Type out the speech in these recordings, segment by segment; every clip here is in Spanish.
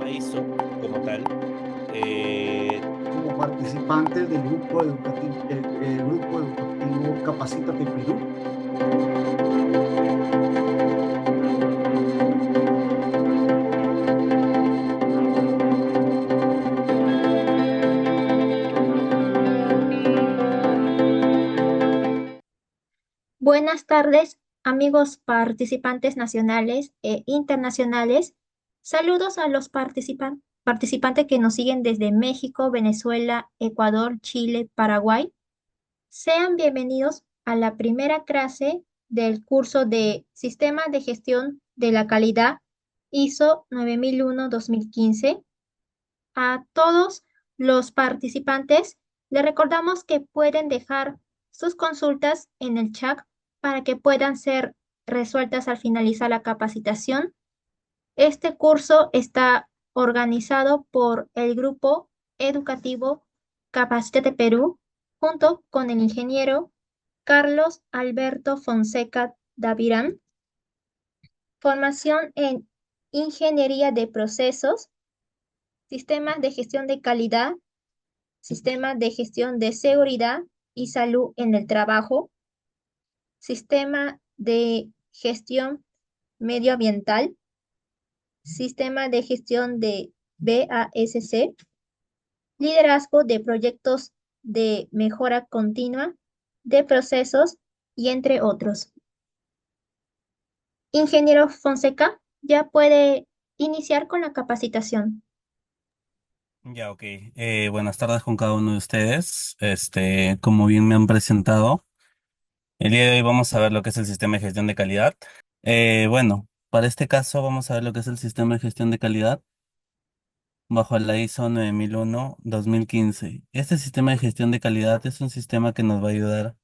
norma ISO como tal. Eh, como participantes del grupo educativo, el grupo educativo Capacítate Perú. Buenas tardes, amigos participantes nacionales e internacionales. Saludos a los participantes que nos siguen desde México, Venezuela, Ecuador, Chile, Paraguay. Sean bienvenidos a la primera clase del curso de Sistema de Gestión de la Calidad ISO 9001-2015. A todos los participantes les recordamos que pueden dejar sus consultas en el chat para que puedan ser resueltas al finalizar la capacitación. Este curso está organizado por el grupo educativo Capacítate Perú junto con el ingeniero Carlos Alberto Fonseca Davirán. Formación en Ingeniería de Procesos, Sistemas de Gestión de Calidad, Sistema de Gestión de Seguridad y Salud en el Trabajo, Sistema de Gestión Medioambiental, Sistema de Gestión de BASC, Liderazgo de Proyectos de Mejora Continua de Procesos y entre otros. Ingeniero Fonseca, ya puede iniciar con la capacitación. ya, ok. Buenas tardes con cada uno de ustedes. Como bien me han presentado, el día de hoy vamos a ver lo que es el sistema de gestión de calidad. Bueno, para este caso vamos a ver lo que es el sistema de gestión de calidad bajo la ISO 9001-2015. Este sistema de gestión de calidad es un sistema que nos va a ayudar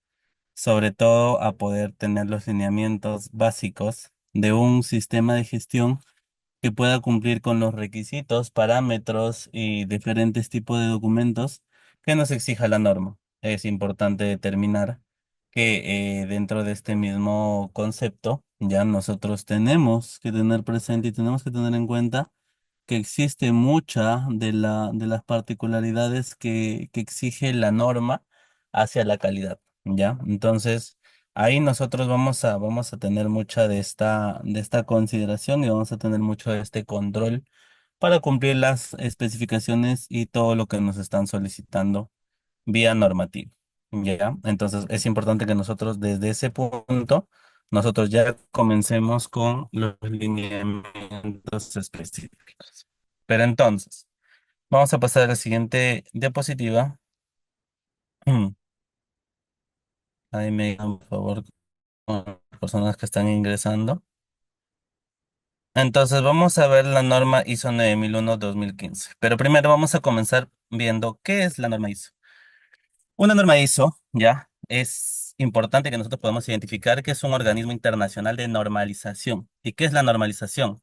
sobre todo a poder tener los lineamientos básicos de un sistema de gestión que pueda cumplir con los requisitos, parámetros y diferentes tipos de documentos que nos exija la norma. Es importante determinar que dentro de este mismo concepto ya nosotros tenemos que tener presente y tenemos que tener en cuenta que existe mucha de las particularidades que exige la norma hacia la calidad, ¿ya? Entonces, ahí nosotros vamos a tener mucha de esta consideración y vamos a tener mucho de este control para cumplir las especificaciones y todo lo que nos están solicitando vía normativa, ¿ya? Entonces, es importante que nosotros desde ese punto, nosotros ya comencemos con los lineamientos específicos. Pero entonces, vamos a pasar a la siguiente diapositiva. Ahí me digan, por favor, con las personas que están ingresando. Entonces, vamos a ver la norma ISO 9001-2015. Pero primero vamos a comenzar viendo qué es la norma ISO. Una norma ISO, ya, es importante que nosotros podamos identificar que es un organismo internacional de normalización. ¿Y qué es la normalización?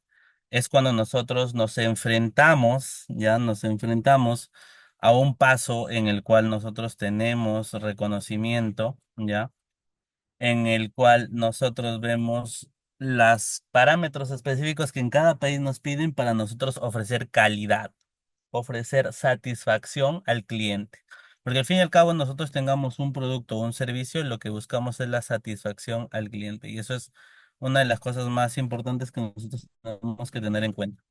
Es cuando nosotros nos enfrentamos, ya, nos enfrentamos a un paso en el cual nosotros tenemos reconocimiento, ya, en el cual nosotros vemos los parámetros específicos que en cada país nos piden para nosotros ofrecer calidad, ofrecer satisfacción al cliente. Porque al fin y al cabo nosotros tengamos un producto o un servicio, lo que buscamos es la satisfacción al cliente. Y eso es una de las cosas más importantes que nosotros tenemos que tener en cuenta.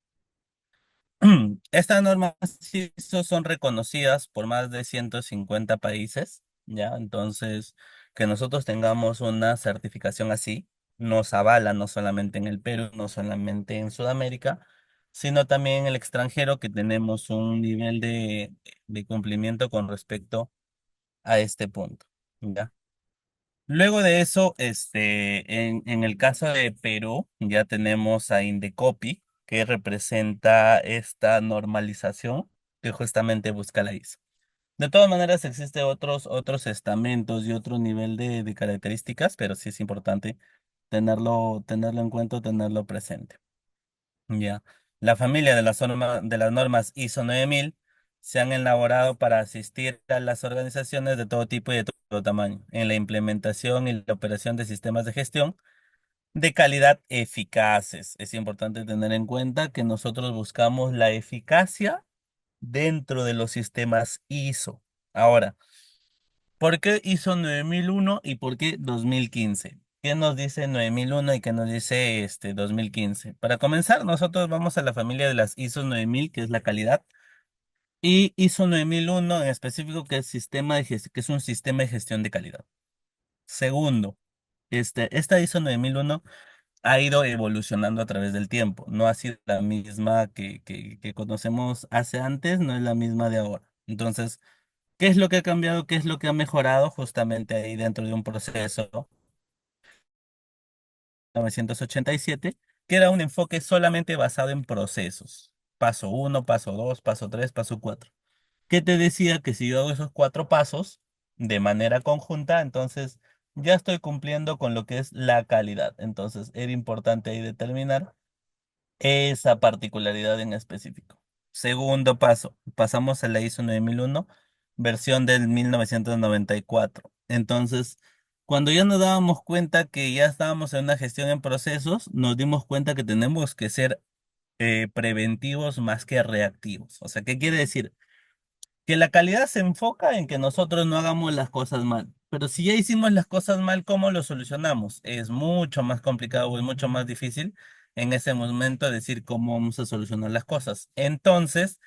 Estas normas ISO son reconocidas por más de 150 países, ¿ya? Entonces, que nosotros tengamos una certificación así nos avala no solamente en el Perú, no solamente en Sudamérica, sino también en el extranjero que tenemos un nivel de cumplimiento con respecto a este punto, ¿ya? Luego de eso, en el caso de Perú, ya tenemos a Indecopi, que representa esta normalización que justamente busca la ISO. De todas maneras, existen otros estamentos y otro nivel de características, pero sí es importante tenerlo en cuenta, tenerlo presente. Ya. La familia de las normas ISO 9000 se han elaborado para asistir a las organizaciones de todo tipo y de todo tamaño en la implementación y la operación de sistemas de gestión de calidad eficaces. Es importante tener en cuenta que nosotros buscamos la eficacia dentro de los sistemas ISO. Ahora, ¿por qué ISO 9001 y por qué 2015? ¿Qué nos dice 9001 y qué nos dice 2015? Para comenzar, nosotros vamos a la familia de las ISO 9000, que es la calidad, y ISO 9001 en específico, que es que es un sistema de gestión de calidad. Segundo, esta ISO 9001 ha ido evolucionando a través del tiempo. No ha sido la misma que conocemos hace antes, no es la misma de ahora. Entonces, ¿qué es lo que ha cambiado? ¿Qué es lo que ha mejorado justamente ahí dentro de un proceso 1987, que era un enfoque solamente basado en procesos? Paso uno, paso 2, paso 3, paso 4. ¿Qué te decía? Que si yo hago esos 4 pasos de manera conjunta, entonces ya estoy cumpliendo con lo que es la calidad. Entonces era importante ahí determinar esa particularidad en específico. Segundo paso, pasamos a la ISO 9001, versión del 1994. Entonces, cuando ya nos dábamos cuenta que ya estábamos en una gestión en procesos, nos dimos cuenta que tenemos que ser preventivos más que reactivos. O sea, ¿qué quiere decir? Que la calidad se enfoca en que nosotros no hagamos las cosas mal. Pero si ya hicimos las cosas mal, ¿cómo lo solucionamos? Es mucho más complicado, es mucho más difícil en ese momento decir cómo vamos a solucionar las cosas. Entonces,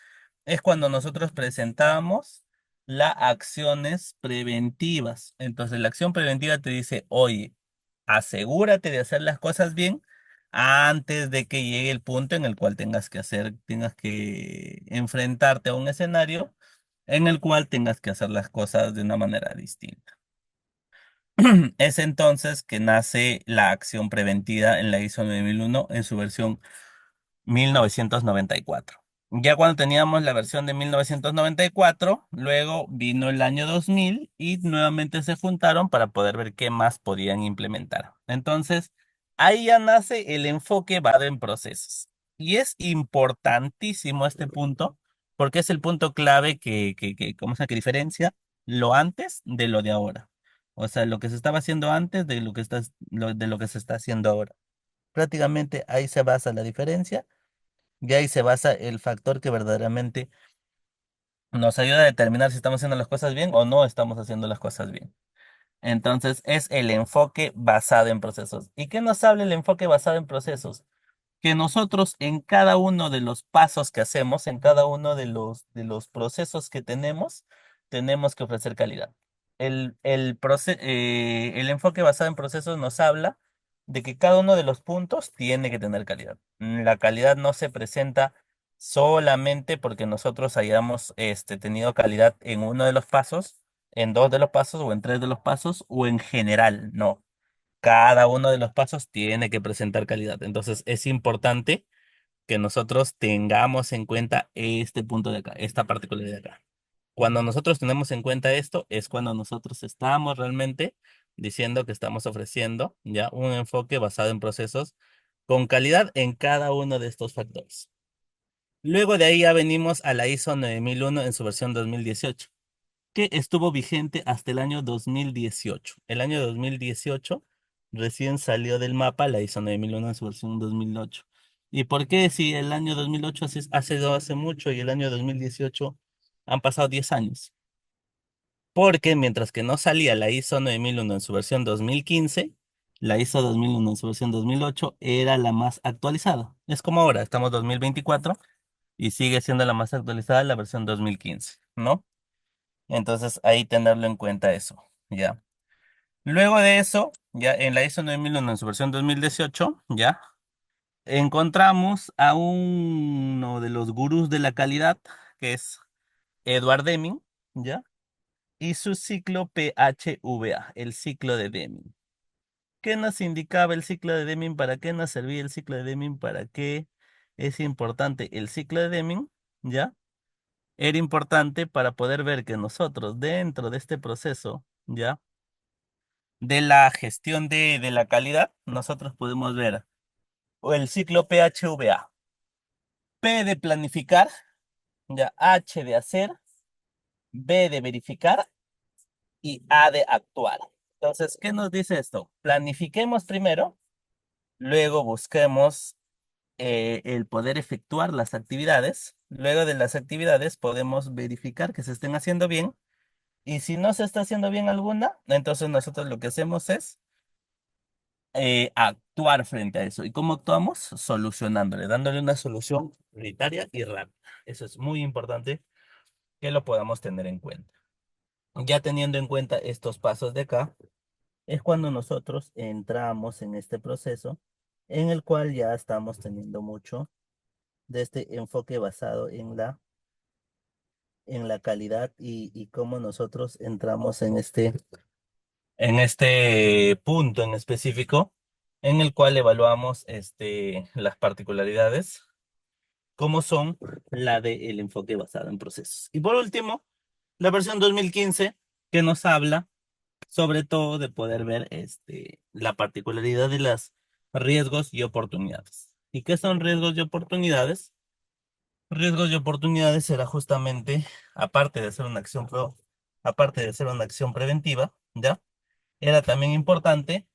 es cuando nosotros presentamos las acciones preventivas. Entonces, la acción preventiva te dice, oye, asegúrate de hacer las cosas bien antes de que llegue el punto en el cual tengas que enfrentarte a un escenario en el cual tengas que hacer las cosas de una manera distinta. Es entonces que nace la acción preventiva en la ISO 9001 en su versión 1994. Ya cuando teníamos la versión de 1994, luego vino el año 2000 y nuevamente se juntaron para poder ver qué más podían implementar. Entonces, ahí ya nace el enfoque basado en procesos. Y es importantísimo este punto porque es el punto clave ¿cómo se llama? Que diferencia lo antes de lo de ahora. O sea, lo que se estaba haciendo antes de de lo que se está haciendo ahora. Prácticamente ahí se basa la diferencia y ahí se basa el factor que verdaderamente nos ayuda a determinar si estamos haciendo las cosas bien o no estamos haciendo las cosas bien. Entonces, es el enfoque basado en procesos. ¿Y qué nos habla el enfoque basado en procesos? Que nosotros en cada uno de los pasos que hacemos, en cada uno de los procesos que tenemos que ofrecer calidad. El enfoque basado en procesos nos habla de que cada uno de los puntos tiene que tener calidad. La calidad no se presenta solamente porque nosotros hayamos tenido calidad en uno de los pasos, en dos de los pasos o en tres de los pasos o en general, no. Cada uno de los pasos tiene que presentar calidad. Entonces es importante que nosotros tengamos en cuenta este punto de acá, esta particularidad de acá. Cuando nosotros tenemos en cuenta esto, es cuando nosotros estamos realmente diciendo que estamos ofreciendo ya un enfoque basado en procesos con calidad en cada uno de estos factores. Luego de ahí ya venimos a la ISO 9001 en su versión 2018, que estuvo vigente hasta el año 2018. El año 2018 recién salió del mapa la ISO 9001 en su versión 2008. ¿Y por qué si el año 2008 hace mucho y el año 2018 han pasado 10 años? Porque mientras que no salía la ISO 9001 en su versión 2015, la ISO 2001 en su versión 2008 era la más actualizada. Es como ahora, estamos 2024 y sigue siendo la más actualizada la versión 2015, ¿no? Entonces ahí tenerlo en cuenta eso, ya. Luego de eso, ya en la ISO 9001 en su versión 2018, ya, encontramos a uno de los gurús de la calidad, que es Edward Deming, ya, y su ciclo PHVA, el ciclo de Deming. ¿Qué nos indicaba el ciclo de Deming? ¿Para qué nos servía el ciclo de Deming? ¿Para qué es importante el ciclo de Deming? ¿Ya? Era importante para poder ver que nosotros dentro de este proceso, ¿ya? De la gestión de la calidad, nosotros podemos ver o el ciclo PHVA. P de planificar, ya H de hacer, B de verificar y A de actuar. Entonces, ¿qué nos dice esto? Planifiquemos primero, Luego busquemos el poder efectuar las actividades. Luego de las actividades podemos verificar que se estén haciendo bien. Y si no se está haciendo bien alguna, entonces nosotros lo que hacemos es actuar frente a eso. ¿Y cómo actuamos? Solucionándole, dándole una solución prioritaria y rápida. Eso es muy importante que lo podamos tener en cuenta. Ya teniendo en cuenta estos pasos de acá, es cuando nosotros entramos en este proceso en el cual ya estamos teniendo mucho de este enfoque basado en la calidad y cómo nosotros entramos en este punto en específico en el cual evaluamos las particularidades, como son la del enfoque basado en procesos. Y por último, la versión 2015 que nos habla sobre todo de poder ver la particularidad de los riesgos y oportunidades. ¿Y qué son riesgos y oportunidades? Riesgos y oportunidades será justamente, aparte de hacer una aparte de hacer una acción preventiva, ¿ya? Era también importante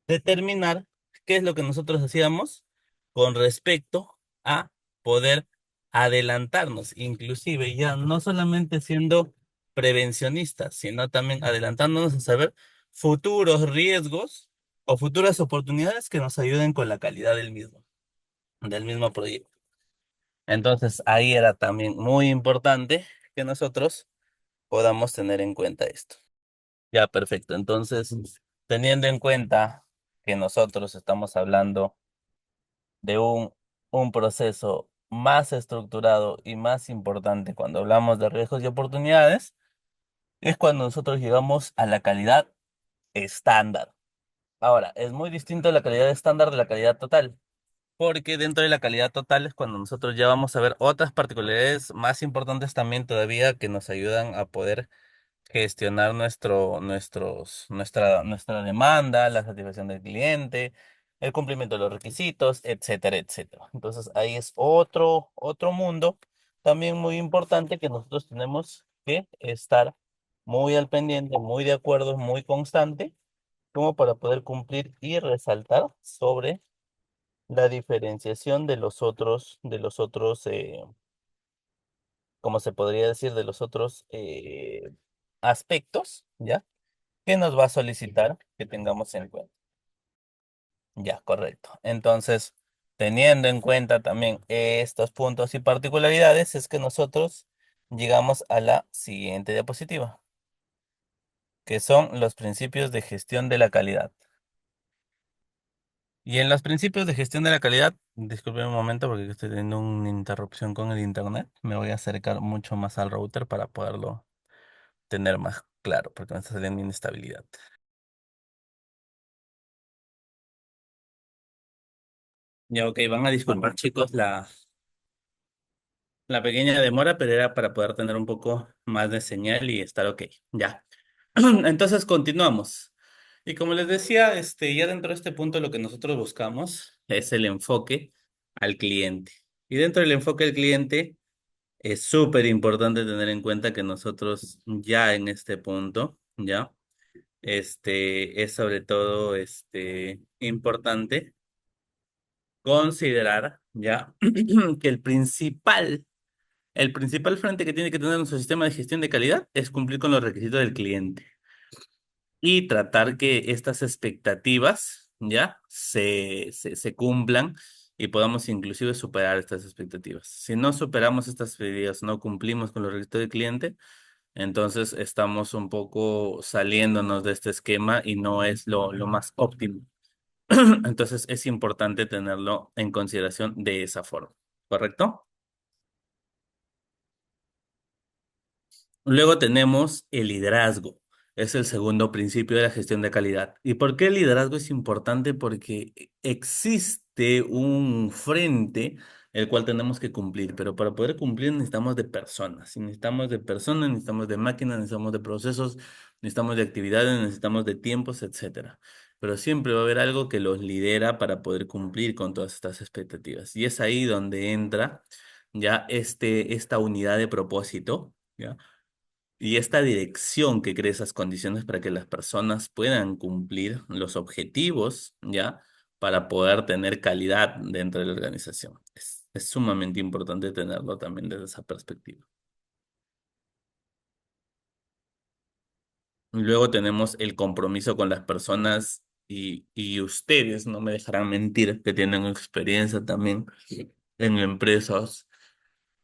determinar qué es lo que nosotros hacíamos con respecto a poder adelantarnos, inclusive ya no solamente siendo prevencionistas, sino también adelantándonos a saber futuros riesgos o futuras oportunidades que nos ayuden con la calidad del mismo proyecto. Entonces ahí era también muy importante que nosotros podamos tener en cuenta esto. Ya, perfecto. Entonces, teniendo en cuenta que nosotros estamos hablando de un proceso más estructurado y más importante cuando hablamos de riesgos y oportunidades, es cuando nosotros llegamos a la calidad estándar. Ahora, es muy distinto la calidad estándar de la calidad total, porque dentro de la calidad total es cuando nosotros ya vamos a ver otras particularidades más importantes también todavía que nos ayudan a poder gestionar nuestra demanda, la satisfacción del cliente, el cumplimiento de los requisitos, etcétera, etcétera. Entonces ahí es otro mundo también muy importante que nosotros tenemos que estar muy al pendiente, muy de acuerdo, muy constante, como para poder cumplir y resaltar sobre la diferenciación de los otros, como se podría decir, de los otros aspectos, ¿ya? Que nos va a solicitar que tengamos en cuenta. Ya, correcto. Entonces, teniendo en cuenta también estos puntos y particularidades, es que nosotros llegamos a la siguiente diapositiva, que son los principios de gestión de la calidad. Y en los principios de gestión de la calidad, disculpen un momento porque estoy teniendo una interrupción con el internet. Me voy a acercar mucho más al router para poderlo tener más claro, porque me está saliendo inestabilidad. Ya, ok, van a disculpar, chicos, la pequeña demora, pero era para poder tener un poco más de señal y estar ok. Ya. Entonces continuamos. Y como les decía, ya dentro de este punto lo que nosotros buscamos es el enfoque al cliente. Y dentro del enfoque al cliente es súper importante tener en cuenta que nosotros ya en este punto, ya, es sobre todo, importante considerar, ya, que el principal frente que tiene que tener nuestro sistema de gestión de calidad es cumplir con los requisitos del cliente y tratar que estas expectativas ya se cumplan y podamos inclusive superar estas expectativas. Si no superamos estas expectativas, no cumplimos con los requisitos del cliente, entonces estamos un poco saliéndonos de este esquema y no es lo más óptimo. Entonces es importante tenerlo en consideración de esa forma, ¿correcto? Luego tenemos el liderazgo. Es el segundo principio de la gestión de calidad. ¿Y por qué el liderazgo es importante? Porque existe un frente el cual tenemos que cumplir, pero para poder cumplir necesitamos de personas. Y necesitamos de personas, necesitamos de máquinas, necesitamos de procesos, necesitamos de actividades, necesitamos de tiempos, etcétera. Pero siempre va a haber algo que los lidera para poder cumplir con todas estas expectativas. Y es ahí donde entra ya esta unidad de propósito, ¿ya? Y esta dirección que crea esas condiciones para que las personas puedan cumplir los objetivos, ¿ya? para poder tener calidad dentro de la organización. Es sumamente importante tenerlo también desde esa perspectiva. Luego tenemos el compromiso con las personas y ustedes no me dejarán mentir que tienen experiencia también en empresas.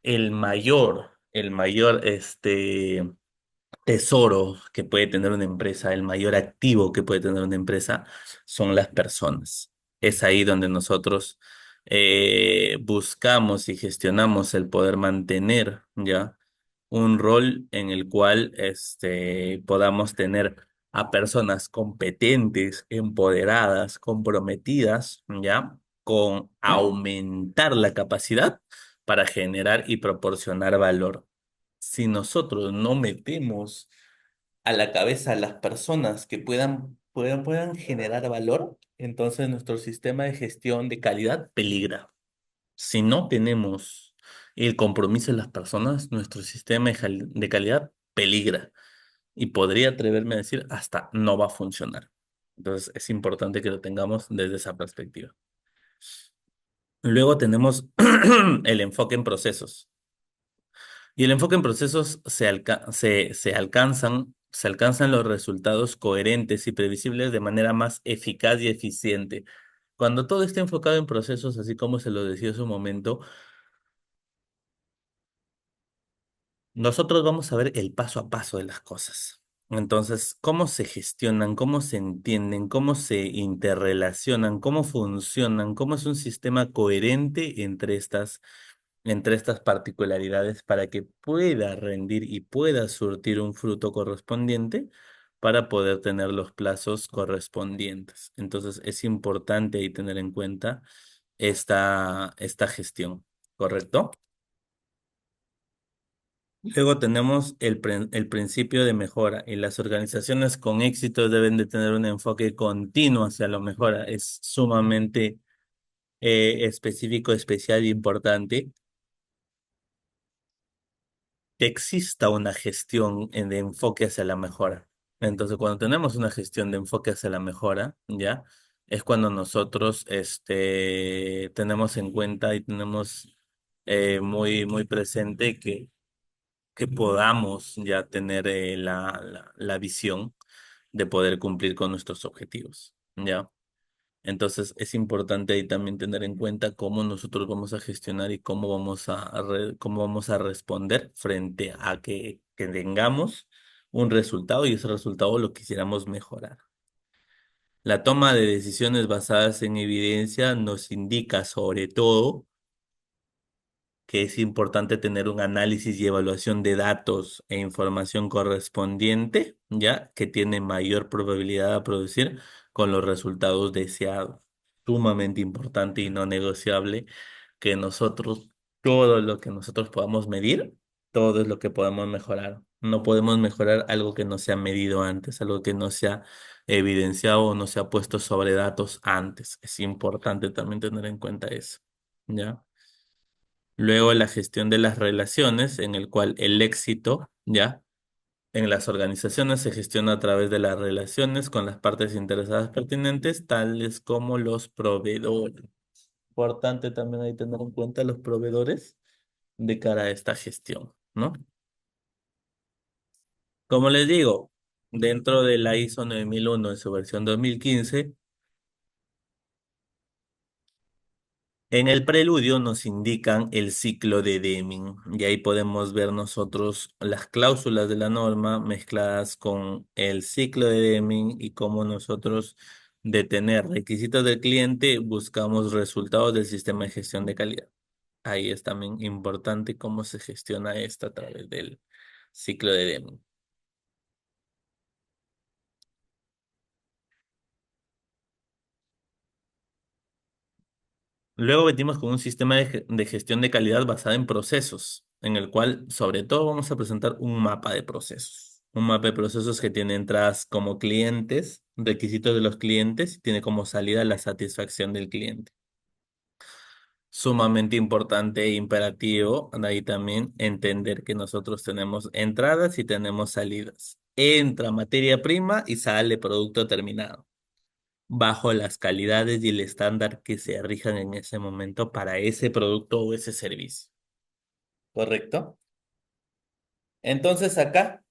El mayor tesoro que puede tener una empresa, el mayor activo que puede tener una empresa son las personas. Es ahí donde nosotros buscamos y gestionamos el poder mantener ya un rol en el cual podamos tener a personas competentes, empoderadas, comprometidas, ya, con aumentar la capacidad para generar y proporcionar valor. Si nosotros no metemos a la cabeza a las personas que puedan generar valor, entonces nuestro sistema de gestión de calidad peligra. Si no tenemos el compromiso de las personas, nuestro sistema de calidad peligra. Y podría atreverme a decir hasta no va a funcionar. Entonces es importante que lo tengamos desde esa perspectiva. Luego tenemos el enfoque en procesos. Y el enfoque en procesos se alcanzan los resultados coherentes y previsibles de manera más eficaz y eficiente. Cuando todo esté enfocado en procesos, así como se lo decía hace un momento, nosotros vamos a ver el paso a paso de las cosas. Entonces, cómo se gestionan, cómo se entienden, cómo se interrelacionan, cómo funcionan, cómo es un sistema coherente entre estas particularidades para que pueda rendir y pueda surtir un fruto correspondiente para poder tener los plazos correspondientes. Entonces, es importante ahí tener en cuenta esta gestión, ¿correcto? Luego tenemos el principio de mejora y las organizaciones con éxito deben de tener un enfoque continuo hacia la mejora. Es sumamente específico, especial e importante que exista una gestión de enfoque hacia la mejora. Entonces, cuando tenemos una gestión de enfoque hacia la mejora, ¿ya? Es cuando nosotros tenemos en cuenta y tenemos muy, muy presente que podamos ya tener la visión de poder cumplir con nuestros objetivos, ¿ya? Entonces es importante ahí también tener en cuenta cómo nosotros vamos a gestionar y cómo vamos a responder frente a que tengamos un resultado y ese resultado lo quisiéramos mejorar. La toma de decisiones basadas en evidencia nos indica sobre todo que es importante tener un análisis y evaluación de datos e información correspondiente, ya que tiene mayor probabilidad de producir con los resultados deseados. Sumamente importante y no negociable que nosotros, todo lo que nosotros podamos medir, todo es lo que podemos mejorar. No podemos mejorar algo que no se ha medido antes, algo que no se ha evidenciado o no se ha puesto sobre datos antes. Es importante también tener en cuenta eso, ¿ya? Luego la gestión de las relaciones, en el cual el éxito, ¿ya? En las organizaciones se gestiona a través de las relaciones con las partes interesadas pertinentes, tales como los proveedores. Importante también hay tener en cuenta los proveedores de cara a esta gestión, ¿no? Como les digo, dentro de la ISO 9001 en su versión 2015, en el preludio nos indican el ciclo de Deming y ahí podemos ver nosotros las cláusulas de la norma mezcladas con el ciclo de Deming y cómo nosotros de tener requisitos del cliente buscamos resultados del sistema de gestión de calidad. Ahí es también importante cómo se gestiona esto a través del ciclo de Deming. Luego venimos con un sistema de gestión de calidad basado en procesos, en el cual sobre todo vamos a presentar un mapa de procesos. Un mapa de procesos que tiene entradas como clientes, requisitos de los clientes, y tiene como salida la satisfacción del cliente. Sumamente importante e imperativo, de ahí también entender que nosotros tenemos entradas y tenemos salidas. Entra materia prima y sale producto terminado. bajo las calidades y el estándar que se rijan en ese momento para ese producto o ese servicio. ¿Correcto? Entonces acá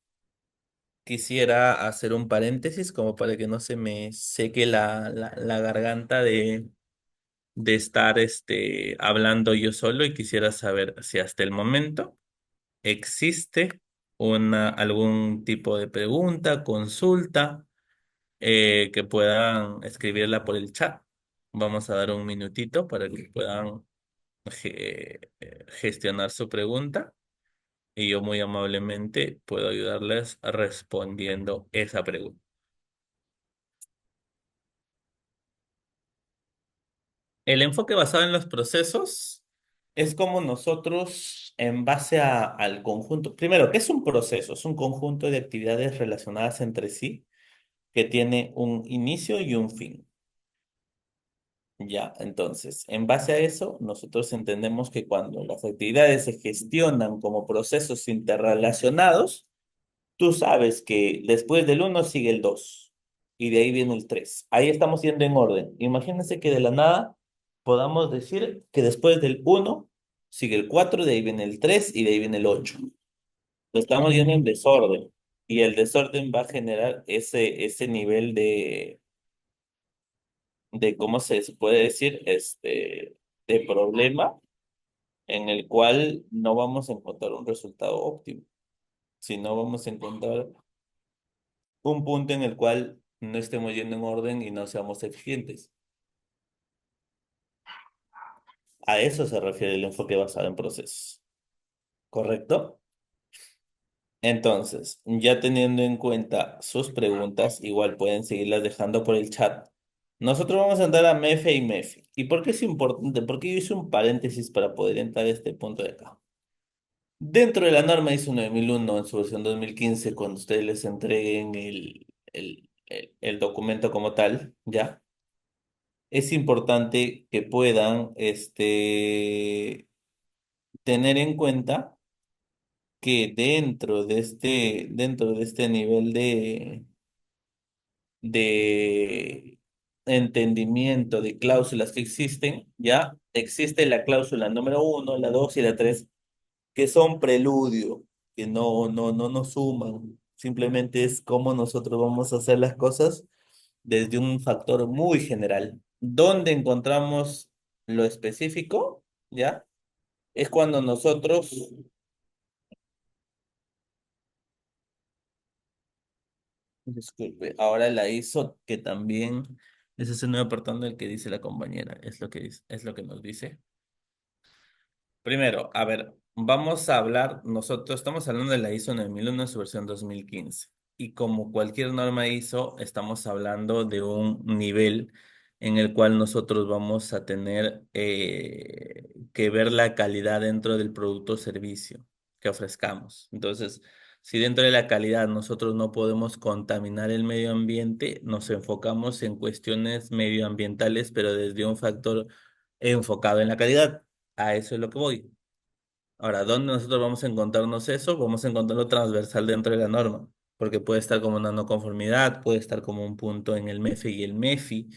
quisiera hacer un paréntesis como para que no se me seque la garganta de estar hablando yo solo y quisiera saber si hasta el momento existe algún tipo de pregunta, consulta que puedan escribirla por el chat. Vamos a dar un minutito para que puedan gestionar su pregunta y yo muy amablemente puedo ayudarles respondiendo esa pregunta. El enfoque basado en los procesos es como nosotros, en base al conjunto, primero, ¿qué es un proceso? Es un conjunto de actividades relacionadas entre sí que tiene un inicio y un fin. Ya, entonces, en base a eso, nosotros entendemos que cuando las actividades se gestionan como procesos interrelacionados, tú sabes que después del uno sigue el 2 y de ahí viene el 3. Ahí estamos yendo en orden. Imagínense que de la nada podamos decir que después del uno sigue el 4, de ahí viene el 3 y de ahí viene el 8. Estamos yendo en desorden y el desorden va a generar ese nivel de ¿cómo se puede decir? De problema en el cual no vamos a encontrar un resultado óptimo, sino vamos a encontrar un punto en el cual no estemos yendo en orden y no seamos eficientes. A eso se refiere el enfoque basado en procesos, ¿correcto? Entonces, ya teniendo en cuenta sus preguntas, igual pueden seguirlas dejando por el chat. Nosotros vamos a entrar a MEFE y MEFI. ¿Y por qué es importante? Porque yo hice un paréntesis para poder entrar a este punto de acá. Dentro de la norma ISO 9001 en su versión 2015, cuando ustedes les entreguen el documento como tal, ¿ya? Es importante que puedan tener en cuenta que dentro de este nivel de entendimiento de cláusulas que existen, ya existe la cláusula número uno, la 2 y la 3 que son preludio, que no nos suman, simplemente es cómo nosotros vamos a hacer las cosas desde un factor muy general. ¿Dónde encontramos lo específico? ¿Ya? Es cuando nosotros, disculpe, ahora la hizo que también, ese es el nuevo apartado del que dice la compañera, es lo que dice, es lo que nos dice. Primero, a ver, vamos a hablar, nosotros estamos hablando de la ISO 9001 en su versión 2015 y como cualquier norma ISO, estamos hablando de un nivel en el cual nosotros vamos a tener que ver la calidad dentro del producto o servicio que ofrezcamos. Entonces, si dentro de la calidad nosotros no podemos contaminar el medio ambiente, nos enfocamos en cuestiones medioambientales, pero desde un factor enfocado en la calidad. A eso es lo que voy. Ahora, ¿dónde nosotros vamos a encontrarnos eso? Vamos a encontrarlo transversal dentro de la norma, porque puede estar como una no conformidad, puede estar como un punto en el MEFE y el MEFI,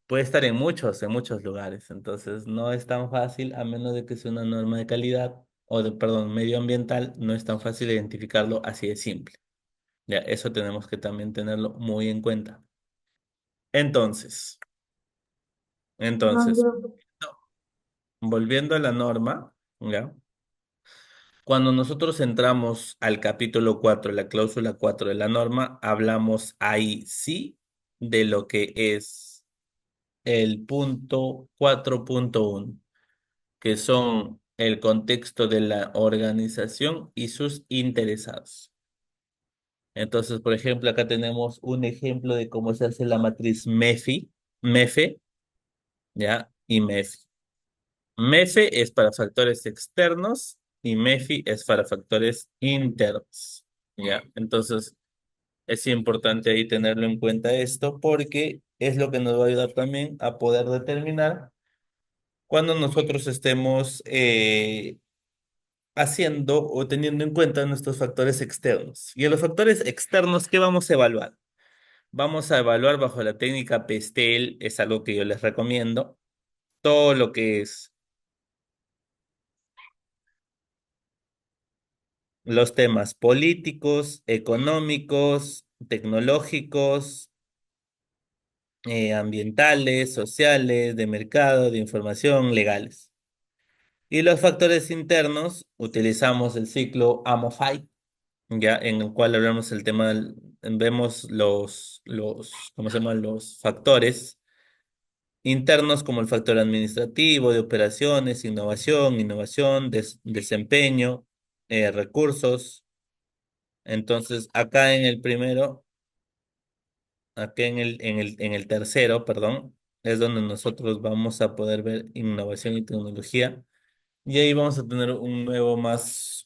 puede estar en muchos lugares. Entonces, no es tan fácil, a menos de que sea una norma de calidad o de, perdón, medioambiental, no es tan fácil identificarlo así de simple. Ya, eso tenemos que también tenerlo muy en cuenta. Entonces, No, entonces, volviendo a la norma, ¿ya? Cuando nosotros entramos al capítulo 4, la cláusula 4 de la norma, hablamos ahí sí de lo que es el punto 4.1, que son el contexto de la organización y sus interesados. Entonces, por ejemplo, acá tenemos un ejemplo de cómo se hace la matriz MEFE, ¿ya? Y MEFI. MEFE es para factores externos y MEFI es para factores internos. Ya, entonces es importante ahí tenerlo en cuenta esto porque es lo que nos va a ayudar también a poder determinar cuando nosotros estemos haciendo o teniendo en cuenta nuestros factores externos. Y en los factores externos, ¿qué vamos a evaluar? Vamos a evaluar bajo la técnica PESTEL, es algo que yo les recomiendo, todo lo que es los temas políticos, económicos, tecnológicos, ambientales, sociales, de mercado, de información, legales. Y los factores internos, utilizamos el ciclo AMOFI, ya en el cual hablamos el tema, vemos ¿cómo se llaman? Los factores internos como el factor administrativo, de operaciones, innovación, desempeño, recursos. Entonces, acá en el primero, acá en el tercero, perdón, es donde nosotros vamos a poder ver innovación y tecnología. Y ahí vamos a tener un nuevo más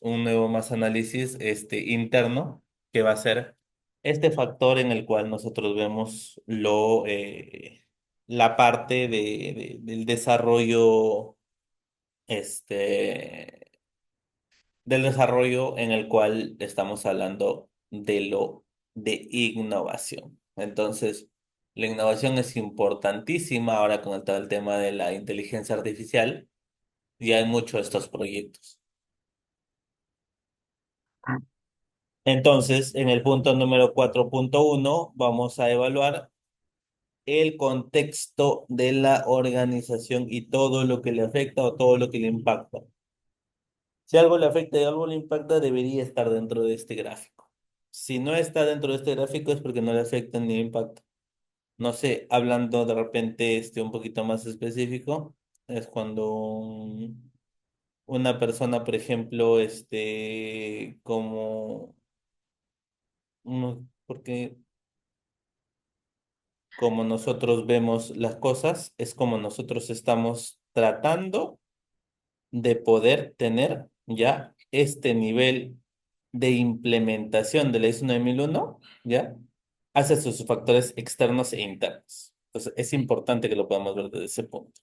análisis interno, que va a ser este factor en el cual nosotros vemos la parte del desarrollo, este, del desarrollo en el cual estamos hablando de innovación. Entonces, la innovación es importantísima ahora con todo el tema de la inteligencia artificial, y hay muchos de estos proyectos. Entonces, en el punto número 4.1 vamos a evaluar el contexto de la organización y todo lo que le afecta o todo lo que le impacta. Si algo le afecta y algo le impacta, debería estar dentro de este gráfico. Si no está dentro de este gráfico es porque no le afecta ni le impacta. No sé, hablando de repente un poquito más específico, es cuando una persona, por ejemplo, porque como nosotros vemos las cosas, es como nosotros estamos tratando de poder tener ya este nivel de implementación de la ISO 9001, ¿ya? Hacia sus factores externos e internos. Entonces, es importante que lo podamos ver desde ese punto.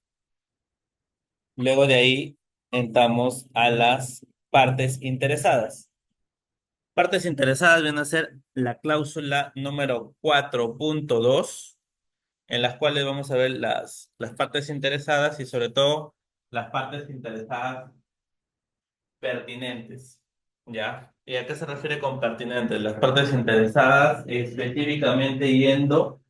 Luego de ahí, entramos a las partes interesadas. Partes interesadas vienen a ser la cláusula número 4.2, en las cuales vamos a ver las partes interesadas y sobre todo las partes interesadas pertinentes, ¿ya? ¿Y a qué se refiere con pertinentes? Las partes interesadas específicamente yendo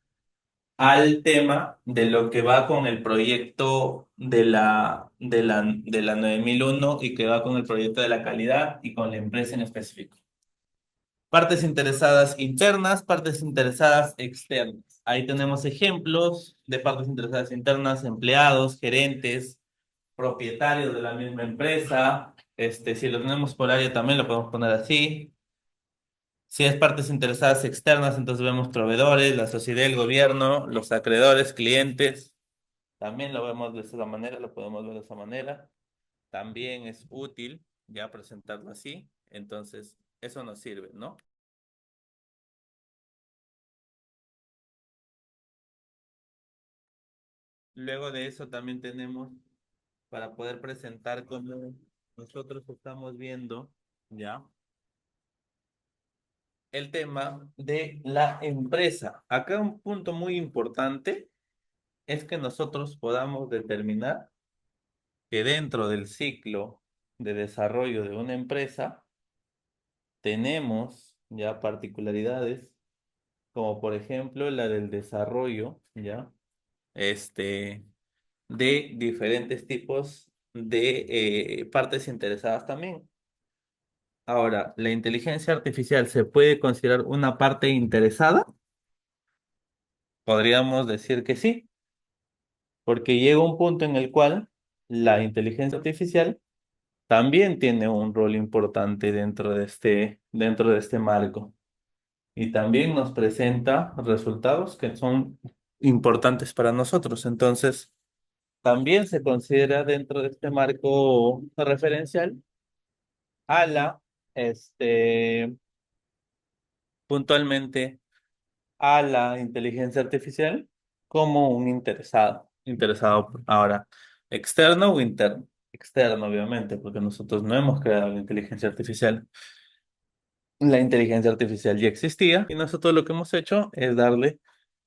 al tema de lo que va con el proyecto de la 9001 y que va con el proyecto de la calidad y con la empresa en específico. Partes interesadas internas, partes interesadas externas. Ahí tenemos ejemplos de partes interesadas internas: empleados, gerentes, propietarios de la misma empresa. Si lo tenemos por área también lo podemos poner así. Si es partes interesadas externas, entonces vemos proveedores, la sociedad, el gobierno, los acreedores, clientes. También lo vemos de esa manera, lo podemos ver de esa manera. También es útil ya presentarlo así. Entonces, eso nos sirve, ¿no? Luego de eso también tenemos para poder presentar cómo nosotros estamos viendo, ¿ya? El tema de la empresa. Acá un punto muy importante es que nosotros podamos determinar que dentro del ciclo de desarrollo de una empresa tenemos ya particularidades, como por ejemplo la del desarrollo, ¿ya? Este, de diferentes tipos de partes interesadas también. Ahora, ¿la inteligencia artificial se puede considerar una parte interesada? Podríamos decir que sí, porque llega un punto en el cual la inteligencia artificial también tiene un rol importante dentro de este marco, y también nos presenta resultados que son importantes para nosotros. Entonces, también se considera dentro de este marco referencial a puntualmente a la inteligencia artificial como un interesado. Interesado ahora, externo o interno. Externo, obviamente, porque nosotros no hemos creado la inteligencia artificial. la inteligencia artificial ya existía y nosotros lo que hemos hecho es darle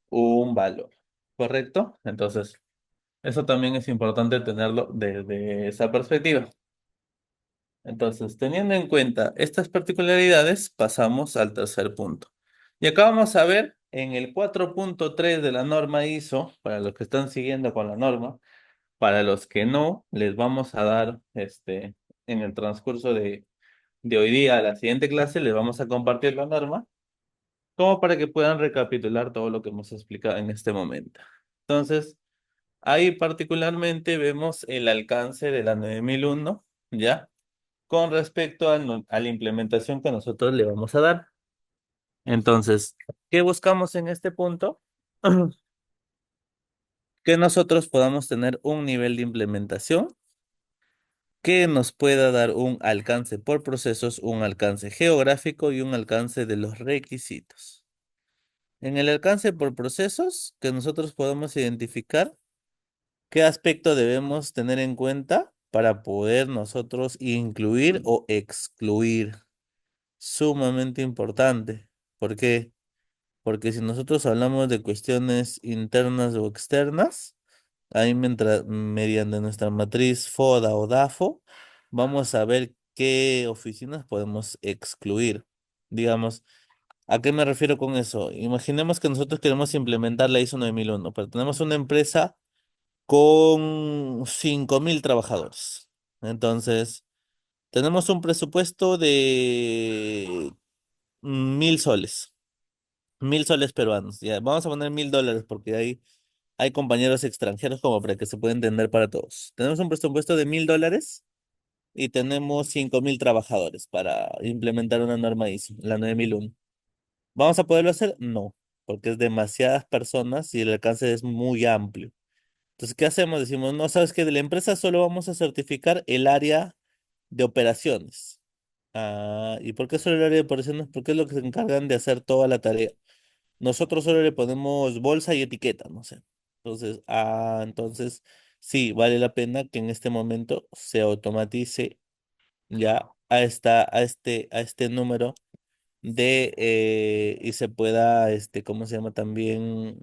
un valor, ¿correcto? Entonces, eso también es importante tenerlo desde esa perspectiva. Entonces, teniendo en cuenta estas particularidades, pasamos al tercer punto. Y acá vamos a ver en el 4.3 de la norma ISO, para los que están siguiendo con la norma, para los que no, les vamos a dar en el transcurso de hoy día, a la siguiente clase, les vamos a compartir la norma, como para que puedan recapitular todo lo que hemos explicado en este momento. Entonces, ahí particularmente vemos el alcance de la 9001, ¿ya? Con respecto a la implementación que nosotros le vamos a dar. Entonces, ¿qué buscamos en este punto? Que nosotros podamos tener un nivel de implementación que nos pueda dar un alcance por procesos, un alcance geográfico y un alcance de los requisitos. En el alcance por procesos, que nosotros podamos identificar qué aspecto debemos tener en cuenta para poder nosotros incluir o excluir. Sumamente importante. ¿Por qué? Porque si nosotros hablamos de cuestiones internas o externas, ahí mediante nuestra matriz FODA o DAFO, vamos a ver qué oficinas podemos excluir. Digamos, ¿a qué me refiero con eso? Imaginemos que nosotros queremos implementar la ISO 9001, pero tenemos una empresa con 5.000 trabajadores. Entonces, tenemos un presupuesto de 1.000 soles. 1.000 soles peruanos. Ya, vamos a poner $1.000 porque hay compañeros extranjeros como para que se pueda entender para todos. Tenemos un presupuesto de $1.000 y tenemos 5.000 trabajadores para implementar una norma ISO, la 9001. ¿Vamos a poderlo hacer? No, porque es demasiadas personas y el alcance es muy amplio. Entonces, ¿qué hacemos? Decimos, no, sabes que de la empresa solo vamos a certificar el área de operaciones. Ah, ¿y por qué solo el área de operaciones? Porque es lo que se encargan de hacer toda la tarea. Nosotros solo le ponemos bolsa y etiqueta, no sé. Entonces sí, vale la pena que en este momento se automatice ya a este número y se pueda, ¿cómo se llama? También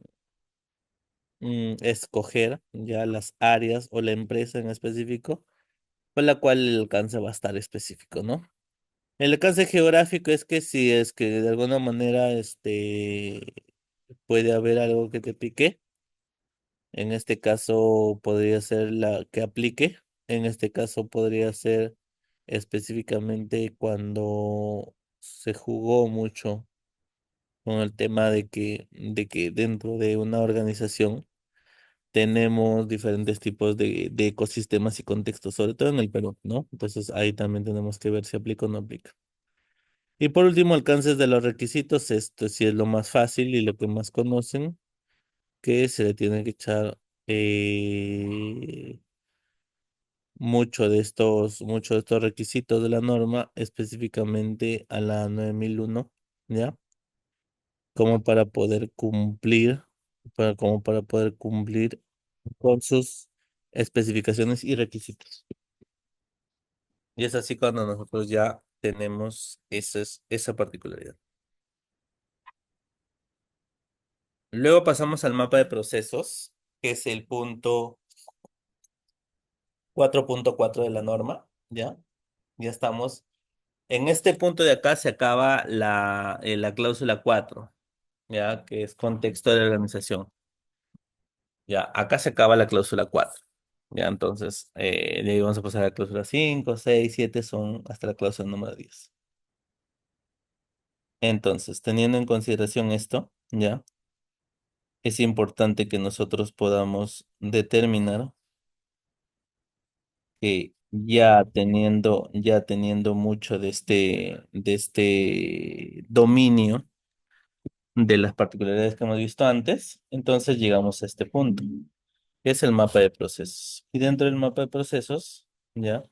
escoger ya las áreas o la empresa en específico con la cual el alcance va a estar específico, ¿no? El alcance geográfico es que si es que de alguna manera, puede haber algo que te pique. En este caso podría ser la que aplique. En este caso podría ser específicamente cuando se jugó mucho con el tema de que dentro de una organización tenemos diferentes tipos de ecosistemas y contextos, sobre todo en el Perú, ¿no? Entonces ahí también tenemos que ver si aplica o no aplica. Y por último, alcances de los requisitos. Esto sí es lo más fácil y lo que más conocen, que se le tiene que echar eh, mucho de estos requisitos de la norma, específicamente a la 9001, ¿ya? Como para poder cumplir, como para poder cumplir con sus especificaciones y requisitos. Y es así cuando nosotros ya tenemos esa particularidad. Luego pasamos al mapa de procesos, que es el punto 4.4 de la norma, ¿ya? Ya estamos. En este punto de acá se acaba la cláusula 4, ¿ya? Que es contexto de la organización. Ya, acá se acaba la cláusula 4. Ya, entonces, de ahí vamos a pasar a la cláusula 5, 6, 7, son hasta la cláusula número 10. Entonces, teniendo en consideración esto, ya, es importante que nosotros podamos determinar que ya teniendo mucho de este dominio de las particularidades que hemos visto antes, entonces llegamos a este punto, que es el mapa de procesos. Y dentro del mapa de procesos, ya,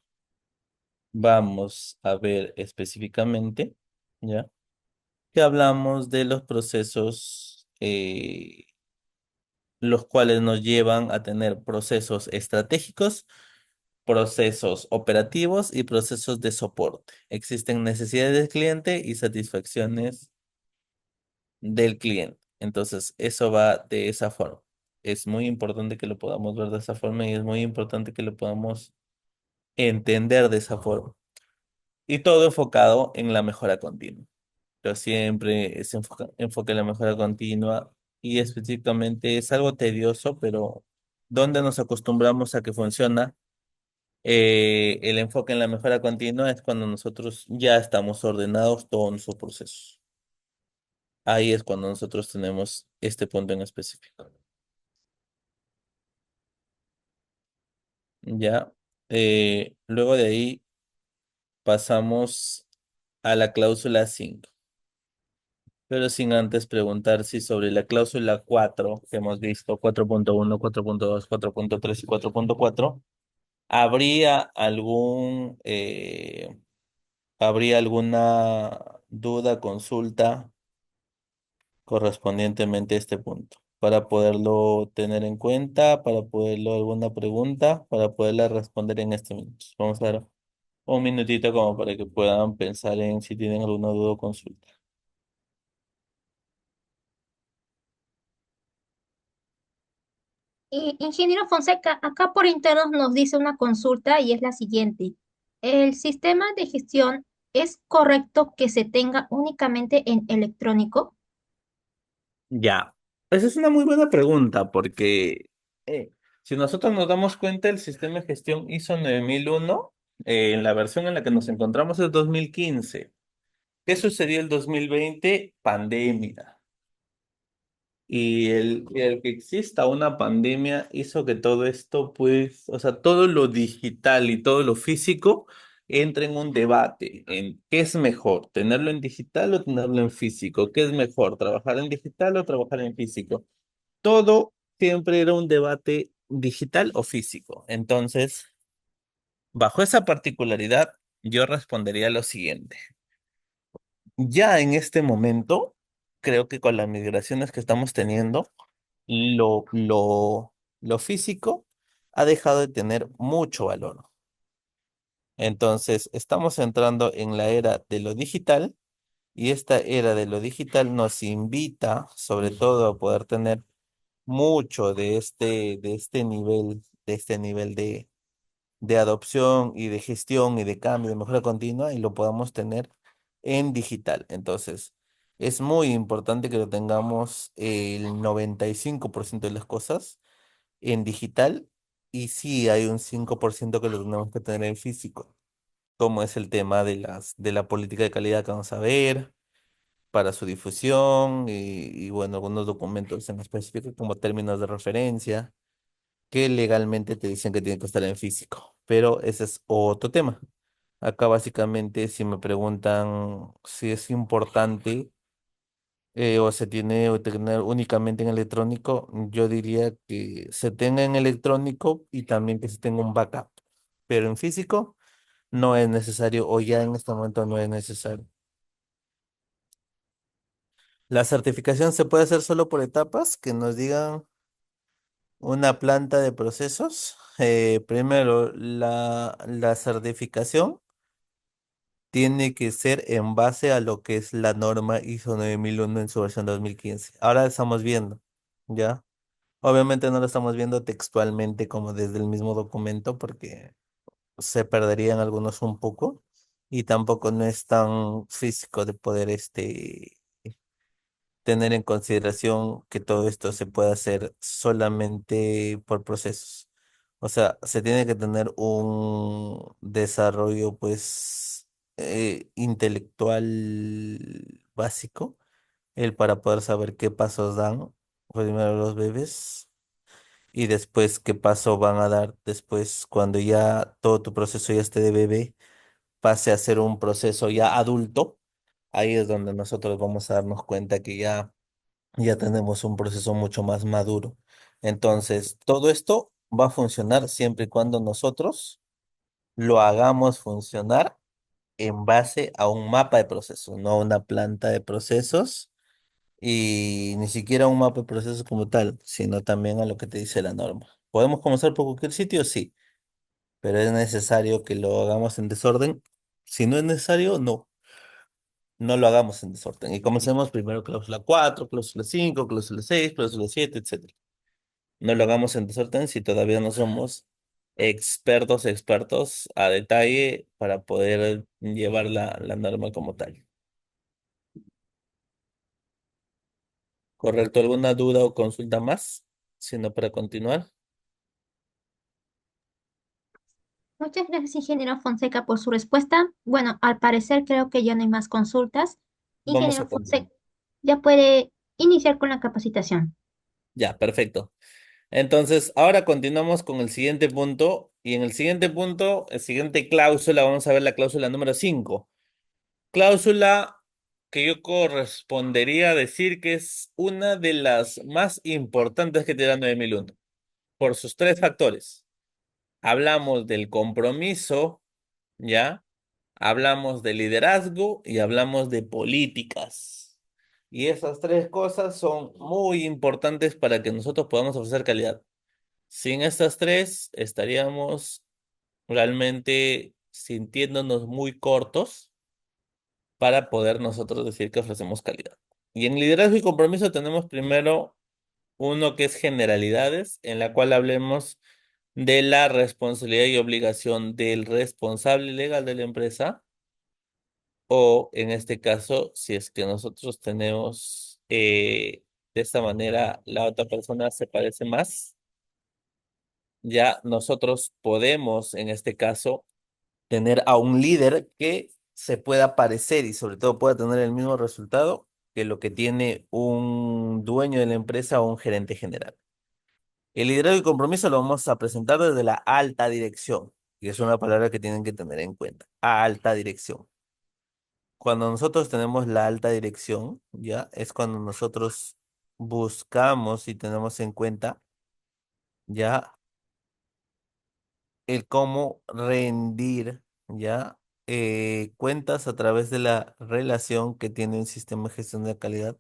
vamos a ver específicamente, ya, que hablamos de los procesos, los cuales nos llevan a tener procesos estratégicos, procesos operativos y procesos de soporte. Existen necesidades del cliente y satisfacciones del cliente. Entonces, eso va de esa forma. Es muy importante que lo podamos ver de esa forma y es muy importante que lo podamos entender de esa forma. Y todo enfocado en la mejora continua. Pero siempre es enfoque en la mejora continua y específicamente es algo tedioso, pero donde nos acostumbramos a que funciona el enfoque en la mejora continua es cuando nosotros ya estamos ordenados todos nuestros procesos. Ahí es cuando nosotros tenemos este punto en específico. Ya, luego de ahí pasamos a la cláusula 5, pero sin antes preguntar si sobre la cláusula 4 que hemos visto, 4.1, 4.2, 4.3 y 4.4, ¿habría habría alguna duda, consulta correspondientemente a este punto? Para poderlo tener en cuenta, para poderlo alguna pregunta, para poderla responder en este minuto. Vamos a dar un minutito como para que puedan pensar en si tienen alguna duda o consulta. Ingeniero Fonseca, acá por internos nos dice una consulta y es la siguiente. ¿El sistema de gestión es correcto que se tenga únicamente en electrónico? Ya, esa es una muy buena pregunta porque si nosotros nos damos cuenta, el sistema de gestión ISO 9001, en la versión en la que nos encontramos es 2015. ¿Qué sucedió el 2020? Pandemia. Y el que exista una pandemia hizo que todo esto, pues, o sea, todo lo digital y todo lo físico entre en un debate en qué es mejor, tenerlo en digital o tenerlo en físico, qué es mejor, trabajar en digital o trabajar en físico. Todo siempre era un debate digital o físico. Entonces, bajo esa particularidad, yo respondería lo siguiente. Ya en este momento, creo que con las migraciones que estamos teniendo, lo, lo, lo físico ha dejado de tener mucho valor. Entonces, estamos entrando en la era de lo digital y esta era de lo digital nos invita, sobre todo, a poder tener mucho de este nivel de adopción y de gestión y de cambio, de mejora continua, y lo podamos tener en digital. Entonces, es muy importante que lo tengamos el 95% de las cosas en digital y sí hay un 5% que lo tenemos que tener en físico, como es el tema de la política de calidad que vamos a ver para su difusión y bueno, algunos documentos en específico como términos de referencia que legalmente te dicen que tiene que estar en físico, pero ese es otro tema. Acá básicamente si me preguntan si es importante o se tiene o tener únicamente en electrónico, yo diría que se tenga en electrónico y también que se tenga un backup, pero en físico no es necesario o ya en este momento no es necesario. La certificación se puede hacer solo por etapas, que nos digan una planta de procesos. Primero, la certificación tiene que ser en base a lo que es la norma ISO 9001 en su versión 2015. Ahora estamos viendo, ¿ya? Obviamente no lo estamos viendo textualmente como desde el mismo documento porque se perderían algunos un poco y tampoco no es tan físico de poder tener en consideración que todo esto se puede hacer solamente por procesos. O sea, se tiene que tener un desarrollo, pues, intelectual básico, el para poder saber qué pasos dan primero los bebés y después qué paso van a dar después cuando ya todo tu proceso ya esté de bebé, pase a ser un proceso ya adulto. Ahí es donde nosotros vamos a darnos cuenta que ya tenemos un proceso mucho más maduro. Entonces, todo esto va a funcionar siempre y cuando nosotros lo hagamos funcionar en base a un mapa de procesos, no una planta de procesos y ni siquiera un mapa de procesos como tal, sino también a lo que te dice la norma. ¿Podemos comenzar por cualquier sitio? Sí. pero es necesario que lo hagamos en desorden. Si no es necesario, no lo hagamos en desorden. Y comencemos primero cláusula 4, cláusula 5, cláusula 6, cláusula 7, etcétera. No lo hagamos en desorden si todavía no somos expertos a detalle para poder llevar la norma como tal. ¿Correcto? ¿Alguna duda o consulta más? Si no, para continuar, Muchas gracias, ingeniero Fonseca, por su respuesta. Bueno, al parecer creo que ya no hay más consultas. vamos a Ingeniero continuar. Fonseca, ya puede iniciar con la capacitación. Ya, perfecto. Entonces, ahora continuamos con el siguiente punto. Y en el siguiente punto, el siguiente cláusula, vamos a ver la cláusula número 5. Cláusula que yo correspondería a decir que es una de las más importantes que te da 9001 por sus tres factores. Hablamos del compromiso, ¿ya? Hablamos de liderazgo y hablamos de políticas. Y esas tres cosas son muy importantes para que nosotros podamos ofrecer calidad. Sin estas tres, estaríamos realmente sintiéndonos muy cortos para poder nosotros decir que ofrecemos calidad. Y en liderazgo y compromiso tenemos primero uno que es generalidades, en la cual hablemos de la responsabilidad y obligación del responsable legal de la empresa, o en este caso, si es que nosotros tenemos de esta manera, la otra persona se parece más, ya nosotros podemos, en este caso, tener a un líder que se pueda parecer y sobre todo pueda tener el mismo resultado que lo que tiene un dueño de la empresa o un gerente general. El liderazgo y compromiso lo vamos a presentar desde la alta dirección, y es una palabra que tienen que tener en cuenta. Alta dirección. Cuando nosotros tenemos la alta dirección, ya es cuando nosotros buscamos y tenemos en cuenta ya el cómo rendir ya cuentas a través de la relación que tiene un sistema de gestión de calidad.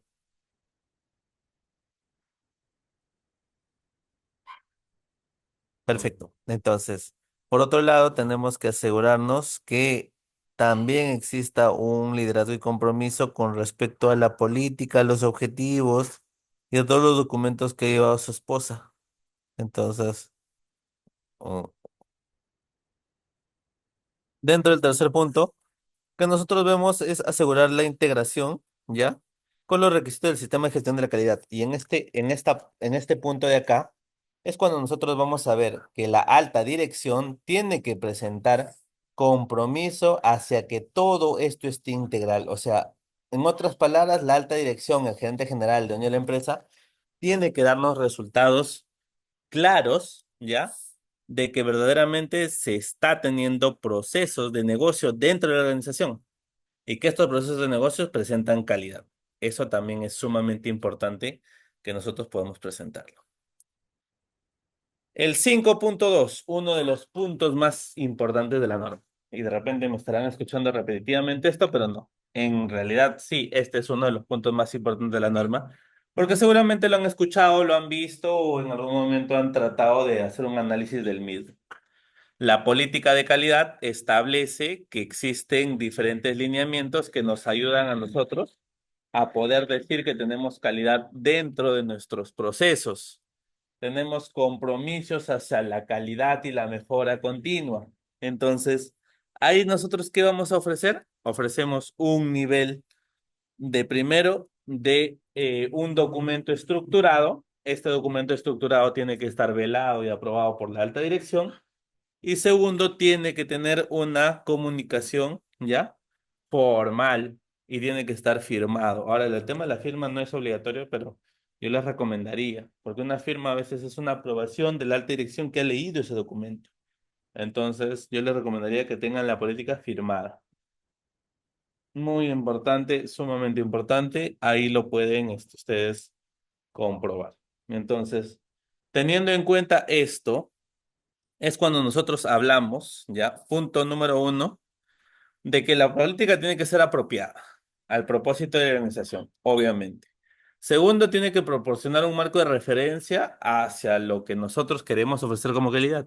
Perfecto. Entonces, por otro lado, tenemos que asegurarnos que también exista un liderazgo y compromiso con respecto a la política, los objetivos y a todos los documentos que ha llevado su esposa. Entonces, oh, dentro del tercer punto que nosotros vemos es asegurar la integración, ¿ya? Con los requisitos del sistema de gestión de la calidad. Y en este punto de acá, es cuando nosotros vamos a ver que la alta dirección tiene que presentar compromiso hacia que todo esto esté integral. O sea, en otras palabras, la alta dirección, el gerente general, dueño de la empresa, tiene que darnos resultados claros, ¿ya? De que verdaderamente se está teniendo procesos de negocio dentro de la organización y que estos procesos de negocios presentan calidad. Eso también es sumamente importante que nosotros podamos presentarlo. El 5.2, uno de los puntos más importantes de la norma. Y de repente me estarán escuchando repetitivamente esto, pero no. En realidad, sí, este es uno de los puntos más importantes de la norma, porque seguramente lo han escuchado, lo han visto o en algún momento han tratado de hacer un análisis del mismo. La política de calidad establece que existen diferentes lineamientos que nos ayudan a nosotros a poder decir que tenemos calidad dentro de nuestros procesos. Tenemos compromisos hacia la calidad y la mejora continua. Entonces, ahí nosotros, ¿qué vamos a ofrecer? Ofrecemos un nivel de primero de un documento estructurado. Este documento estructurado tiene que estar velado y aprobado por la alta dirección. Y segundo, tiene que tener una comunicación, ¿ya? Formal y tiene que estar firmado. Ahora, el tema de la firma no es obligatorio, pero yo les recomendaría, porque una firma a veces es una aprobación de la alta dirección que ha leído ese documento. Entonces, yo les recomendaría que tengan la política firmada. Muy importante, sumamente importante. Ahí lo pueden ustedes comprobar. Entonces, teniendo en cuenta esto, es cuando nosotros hablamos, ya, punto número uno, de que la política tiene que ser apropiada al propósito de la organización, obviamente. Segundo, tiene que proporcionar un marco de referencia hacia lo que nosotros queremos ofrecer como calidad.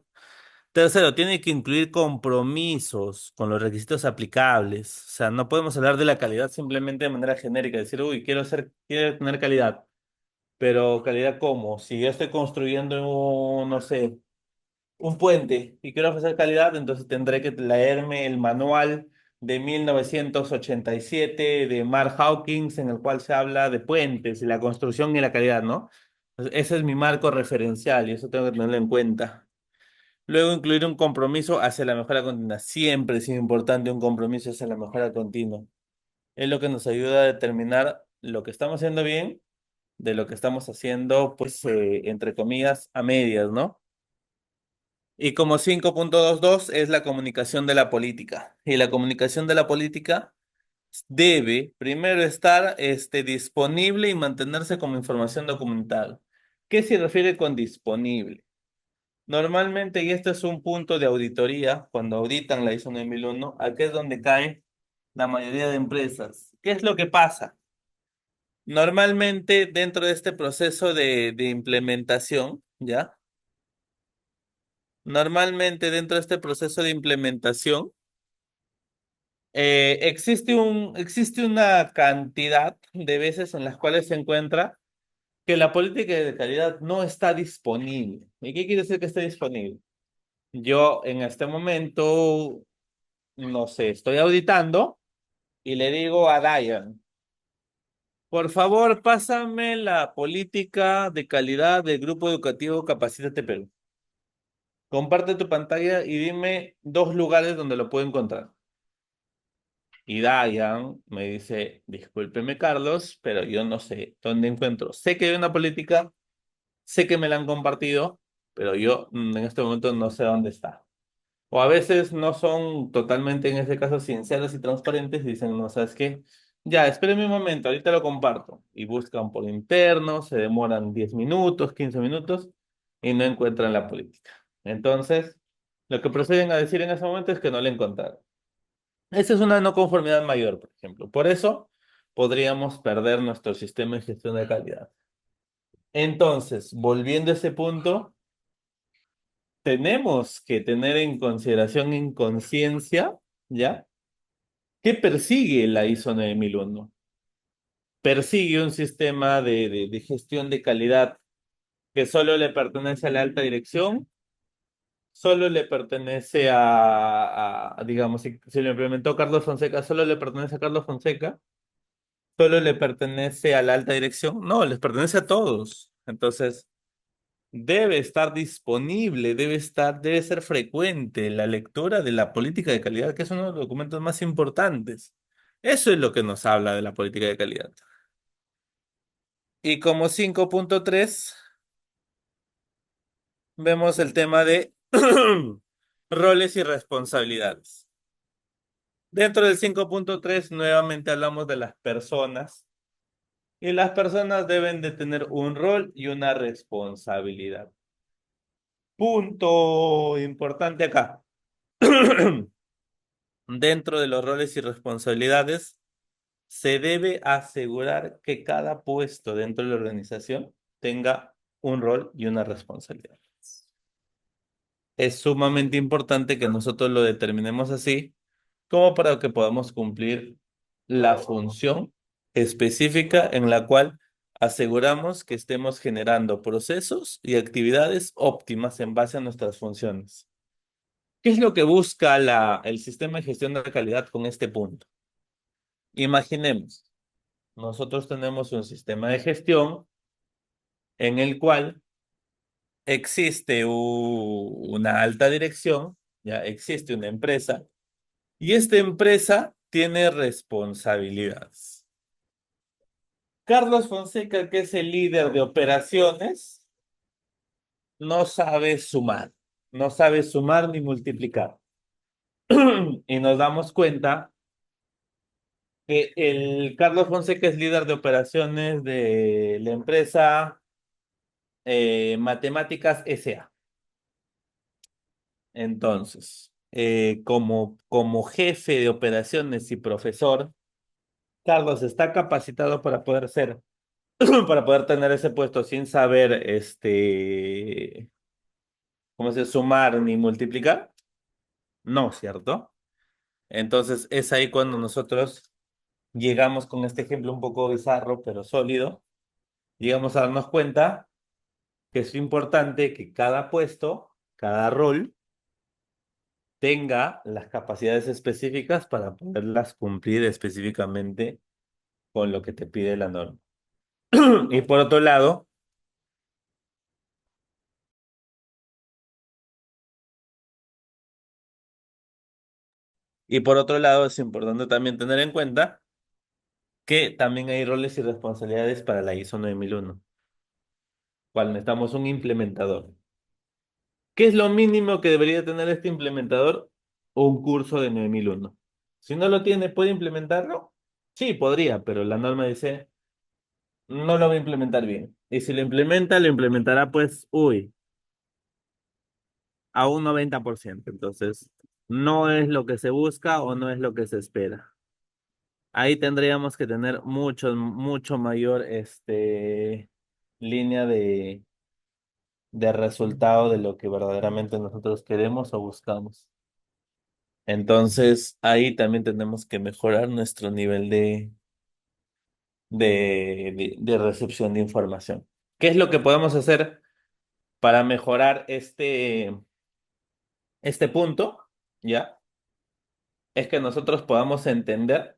Tercero, tiene que incluir compromisos con los requisitos aplicables. O sea, no podemos hablar de la calidad simplemente de manera genérica, decir, uy, quiero tener calidad. Pero calidad ¿cómo? Si yo estoy construyendo un, no sé, un puente y quiero ofrecer calidad, entonces tendré que leerme el manual de 1987 de Mark Hawkins en el cual se habla de puentes y la construcción y la calidad, ¿no? Entonces, ese es mi marco referencial y eso tengo que tenerlo en cuenta. Luego, incluir un compromiso hacia la mejora continua. Siempre es importante un compromiso hacia la mejora continua. Es lo que nos ayuda a determinar lo que estamos haciendo bien de lo que estamos haciendo, pues, entre comillas, a medias, ¿no? Y como 5.22 es la comunicación de la política. Y la comunicación de la política debe primero estar disponible y mantenerse como información documental. ¿Qué se refiere con disponible? Normalmente, y este es un punto de auditoría, cuando auditan la ISO 9001, aquí es donde cae la mayoría de empresas. ¿Qué es lo que pasa? Normalmente, dentro de este proceso de implementación, ¿ya? Normalmente, dentro de este proceso de implementación, existe una cantidad de veces en las cuales se encuentra que la política de calidad no está disponible. ¿Y qué quiere decir que esté disponible? Yo en este momento, no sé, estoy auditando y le digo a Diane, por favor, pásame la política de calidad del Grupo Educativo Capacítate Perú. Comparte tu pantalla y dime dos lugares donde lo puedo encontrar. Y Diane me dice, discúlpeme Carlos, pero yo no sé dónde encuentro. Sé que hay una política, sé que me la han compartido, pero yo en este momento no sé dónde está. O a veces no son totalmente, en ese caso, sinceros y transparentes y dicen, no, ¿sabes qué? Ya, espéreme un momento, ahorita lo comparto. Y buscan por interno, se demoran 10 minutos, 15 minutos y no encuentran la política. Entonces, lo que proceden a decir en ese momento es que no la encontraron. Esa es una no conformidad mayor, por ejemplo. Por eso podríamos perder nuestro sistema de gestión de calidad. Entonces, volviendo a ese punto, tenemos que tener en consideración, en conciencia, ¿ya? ¿Qué persigue la ISO 9001? Persigue un sistema de gestión de calidad que solo le pertenece a la alta dirección, solo le pertenece digamos, si lo implementó Carlos Fonseca, solo le pertenece a Carlos Fonseca, solo le pertenece a la alta dirección, no, les pertenece a todos. Entonces, debe estar disponible, debe ser frecuente la lectura de la política de calidad, que es uno de los documentos más importantes. Eso es lo que nos habla de la política de calidad. Y como 5.3 vemos el tema de roles y responsabilidades. Dentro del 5.3 nuevamente hablamos de las personas y las personas deben de tener un rol y una responsabilidad. Punto importante acá. Dentro de los roles y responsabilidades, se debe asegurar que cada puesto dentro de la organización tenga un rol y una responsabilidad. Es sumamente importante que nosotros lo determinemos así, como para que podamos cumplir la función específica en la cual aseguramos que estemos generando procesos y actividades óptimas en base a nuestras funciones. ¿Qué es lo que busca el sistema de gestión de calidad con este punto? Imaginemos, nosotros tenemos un sistema de gestión en el cual existe una alta dirección, ya existe una empresa, y esta empresa tiene responsabilidades. Carlos Fonseca, que es el líder de operaciones, no sabe sumar, no sabe sumar ni multiplicar. Y nos damos cuenta que el Carlos Fonseca es líder de operaciones de la empresa Matemáticas S.A. Entonces, como jefe de operaciones y profesor, Carlos está capacitado para poder para poder tener ese puesto sin saber, ¿cómo se dice? Sumar ni multiplicar. No, ¿cierto? Entonces es ahí cuando nosotros llegamos con este ejemplo un poco bizarro, pero sólido, llegamos a darnos cuenta que es importante que cada puesto, cada rol, tenga las capacidades específicas para poderlas cumplir específicamente con lo que te pide la norma. Y por otro lado, es importante también tener en cuenta que también hay roles y responsabilidades para la ISO 9001, cual necesitamos un implementador. ¿Qué es lo mínimo que debería tener este implementador? Un curso de 9001. Si no lo tiene, ¿puede implementarlo? Sí, podría, pero la norma dice, no lo va a implementar bien. Y si lo implementa, lo implementará pues, a un 90%. Entonces, no es lo que se busca o no es lo que se espera. Ahí tendríamos que tener mucho mayor línea de resultado de lo que verdaderamente nosotros queremos o buscamos. Entonces, ahí también tenemos que mejorar nuestro nivel de recepción de información. ¿Qué es lo que podemos hacer para mejorar este punto? ¿Ya? Es que nosotros podamos entender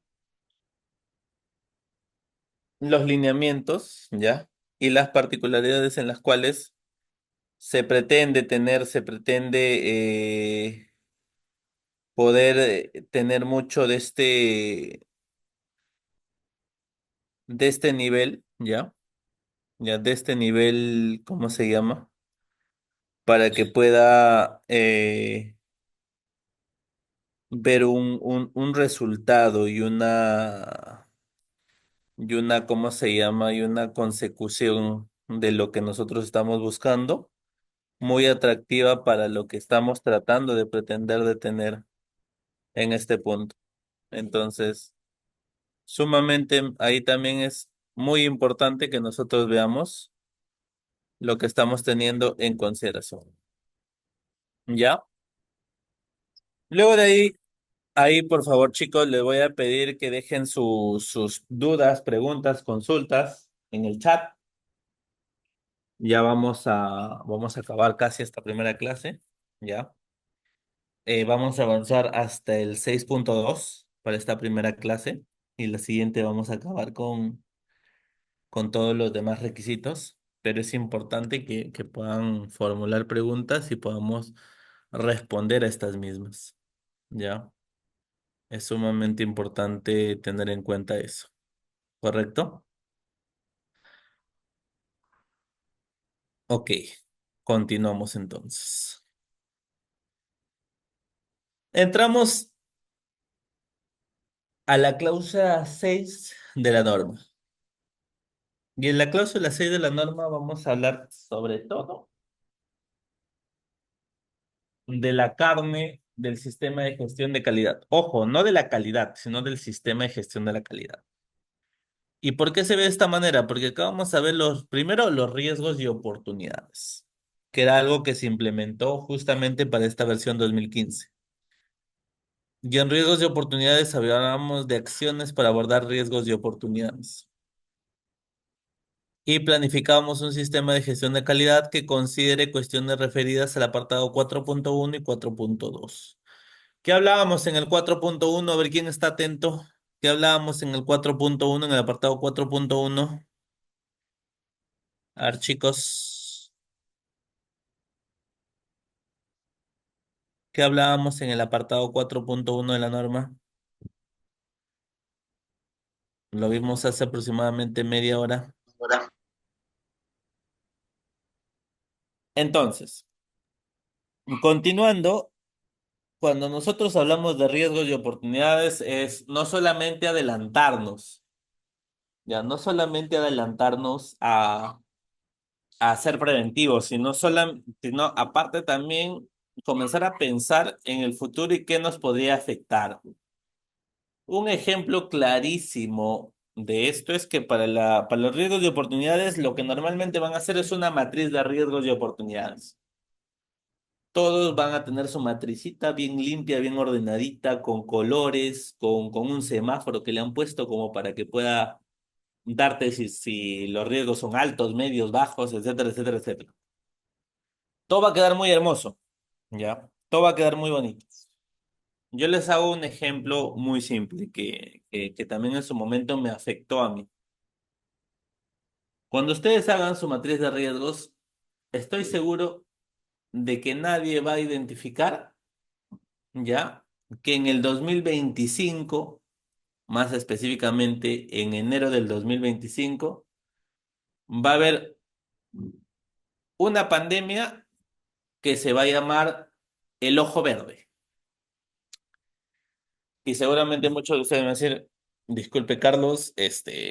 los lineamientos, ¿ya? Y las particularidades en las cuales se pretende poder tener mucho de este nivel, ¿ya? Ya de este nivel, ¿cómo se llama? Para que pueda ver un resultado y una, ¿cómo se llama? Y una consecución de lo que nosotros estamos buscando, muy atractiva para lo que estamos tratando de pretender de tener en este punto. Entonces, sumamente ahí también es muy importante que nosotros veamos lo que estamos teniendo en consideración. ¿Ya? Luego de ahí, por favor, chicos, les voy a pedir que dejen sus dudas, preguntas, consultas en el chat. Ya vamos a acabar casi esta primera clase. ¿Ya? Vamos a avanzar hasta el 6.2 para esta primera clase y la siguiente vamos a acabar con todos los demás requisitos, pero es importante que puedan formular preguntas y podamos responder a estas mismas. ¿Ya? Es sumamente importante tener en cuenta eso, ¿correcto? Ok, continuamos entonces. Entramos a la cláusula 6 de la norma. Y en la cláusula 6 de la norma vamos a hablar sobre todo de la carne del sistema de gestión de calidad. Ojo, no de la calidad, sino del sistema de gestión de la calidad. ¿Y por qué se ve de esta manera? Porque acá vamos a ver primero los riesgos y oportunidades, que era algo que se implementó justamente para esta versión 2015. Y en riesgos y oportunidades hablamos de acciones para abordar riesgos y oportunidades. Y planificamos un sistema de gestión de calidad que considere cuestiones referidas al apartado 4.1 y 4.2. ¿Qué hablábamos en el 4.1? A ver quién está atento. ¿Qué hablábamos en el 4.1, en el apartado 4.1? A ver, chicos, ¿qué hablábamos en el apartado 4.1 de la norma? Lo vimos hace aproximadamente media hora. Entonces, continuando, cuando nosotros hablamos de riesgos y oportunidades, es no solamente adelantarnos, ya no solamente adelantarnos a ser preventivos, sino aparte también comenzar a pensar en el futuro y qué nos podría afectar. Un ejemplo clarísimo de esto es que para los riesgos y oportunidades, lo que normalmente van a hacer es una matriz de riesgos y oportunidades. Todos van a tener su matricita bien limpia, bien ordenadita, con colores, con un semáforo que le han puesto como para que pueda darte si los riesgos son altos, medios, bajos, etcétera, etcétera, etcétera. Todo va a quedar muy hermoso, ¿ya? Todo va a quedar muy bonito. Yo les hago un ejemplo muy simple que también en su momento me afectó a mí. Cuando ustedes hagan su matriz de riesgos, estoy seguro de que nadie va a identificar, ¿ya? Que en el 2025, más específicamente en enero del 2025, va a haber una pandemia que se va a llamar el ojo verde. Y seguramente muchos de ustedes van a decir, disculpe Carlos,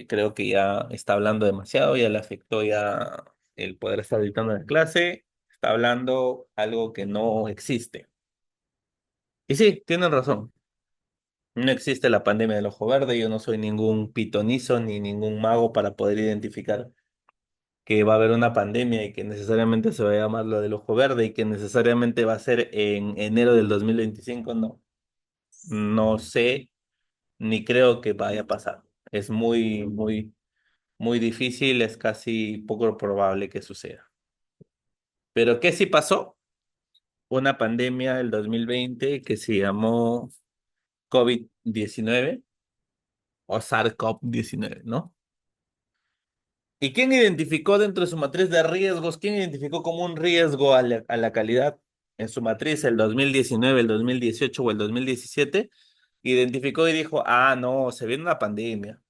creo que ya está hablando demasiado, ya le afectó ya el poder estar dictando la clase, está hablando algo que no existe. Y sí, tienen razón. No existe la pandemia del ojo verde, yo no soy ningún pitonizo ni ningún mago para poder identificar que va a haber una pandemia y que necesariamente se va a llamar lo del ojo verde y que necesariamente va a ser en enero del 2025. No, no sé ni creo que vaya a pasar. Es muy, muy, muy difícil, es casi poco probable que suceda. Pero ¿qué sí pasó? Una pandemia del 2020 que se llamó COVID-19 o SARS-CoV-19, ¿no? ¿Y quién identificó dentro de su matriz de riesgos? ¿Quién identificó como un riesgo a la calidad en su matriz el 2019, el 2018 o el 2017? Identificó y dijo, ah, no, se viene una pandemia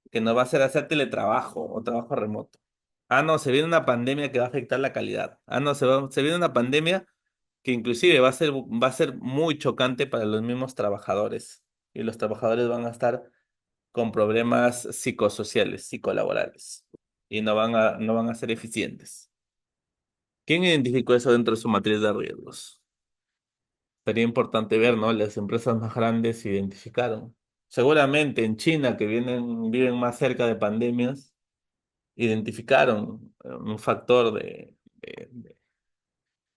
que nos va a hacer teletrabajo o trabajo remoto. Ah, no, se viene una pandemia que va a afectar la calidad. Ah, no, se viene una pandemia que inclusive va a ser muy chocante para los mismos trabajadores. Y los trabajadores van a estar con problemas psicosociales, psicolaborales. Y no van a ser eficientes. ¿Quién identificó eso dentro de su matriz de riesgos? Sería importante ver, ¿no? Las empresas más grandes identificaron. Seguramente en China, que viven más cerca de pandemias, identificaron un factor de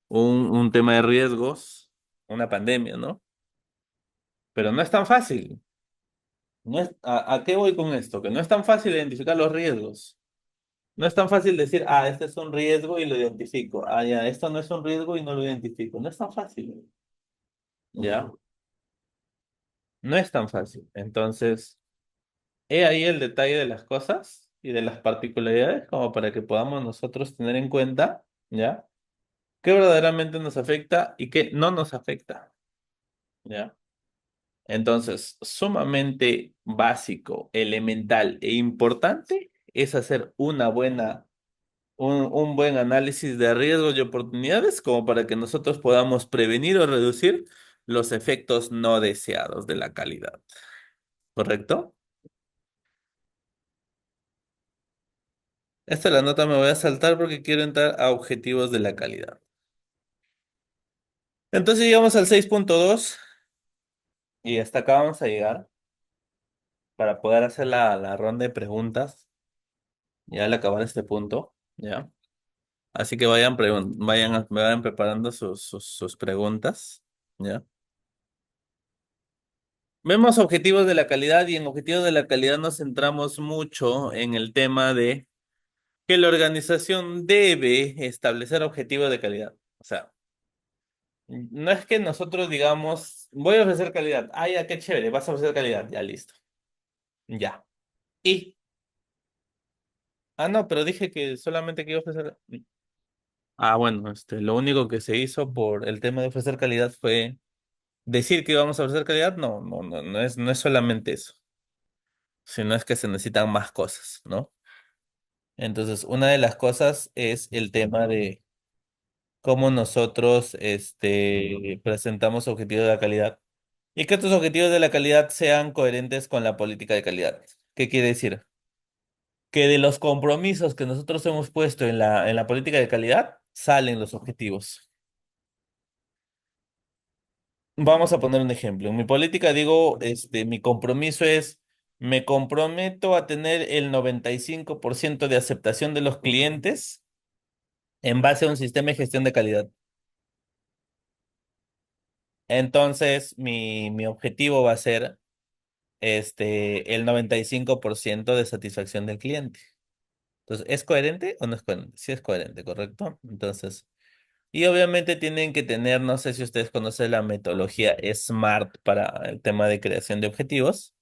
un tema de riesgos, una pandemia, ¿no? Pero no es tan fácil. No es, ¿a qué voy con esto? Que no es tan fácil identificar los riesgos. No es tan fácil decir, ah, este es un riesgo y lo identifico. Ah, ya, esto no es un riesgo y no lo identifico. No es tan fácil. ¿Ya? No es tan fácil. Entonces, he ahí el detalle de las cosas y de las particularidades como para que podamos nosotros tener en cuenta, ¿ya? Qué verdaderamente nos afecta y qué no nos afecta, ¿ya? Entonces, sumamente básico, elemental e importante es hacer un buen análisis de riesgos y oportunidades como para que nosotros podamos prevenir o reducir los efectos no deseados de la calidad. ¿Correcto? Esta la nota me voy a saltar porque quiero entrar a objetivos de la calidad. Entonces llegamos al 6.2 y hasta acá vamos a llegar para poder hacer la ronda de preguntas ya al acabar este punto, ¿ya? Así que vayan preparando sus preguntas, ¿ya? Vemos objetivos de la calidad y en objetivos de la calidad nos centramos mucho en el tema de que la organización debe establecer objetivos de calidad. O sea, no es que nosotros digamos, voy a ofrecer calidad. Ah, ya, qué chévere, vas a ofrecer calidad. Ya, listo. Ya. Y, no, pero dije que solamente quiero ofrecer. Ah, bueno, lo único que se hizo por el tema de ofrecer calidad fue decir que íbamos a ofrecer calidad. No, no, no, no es solamente eso, sino es que se necesitan más cosas, ¿no? Entonces, una de las cosas es el tema de cómo nosotros, presentamos objetivos de la calidad y que estos objetivos de la calidad sean coherentes con la política de calidad. ¿Qué quiere decir? Que de los compromisos que nosotros hemos puesto en la política de calidad salen los objetivos. Vamos a poner un ejemplo. En mi política digo, mi compromiso es, me comprometo a tener el 95% de aceptación de los clientes en base a un sistema de gestión de calidad. Entonces, mi objetivo va a ser el 95% de satisfacción del cliente. Entonces, ¿es coherente o no es coherente? Sí es coherente, ¿correcto? Entonces, y obviamente tienen que tener, no sé si ustedes conocen la metodología SMART para el tema de creación de objetivos,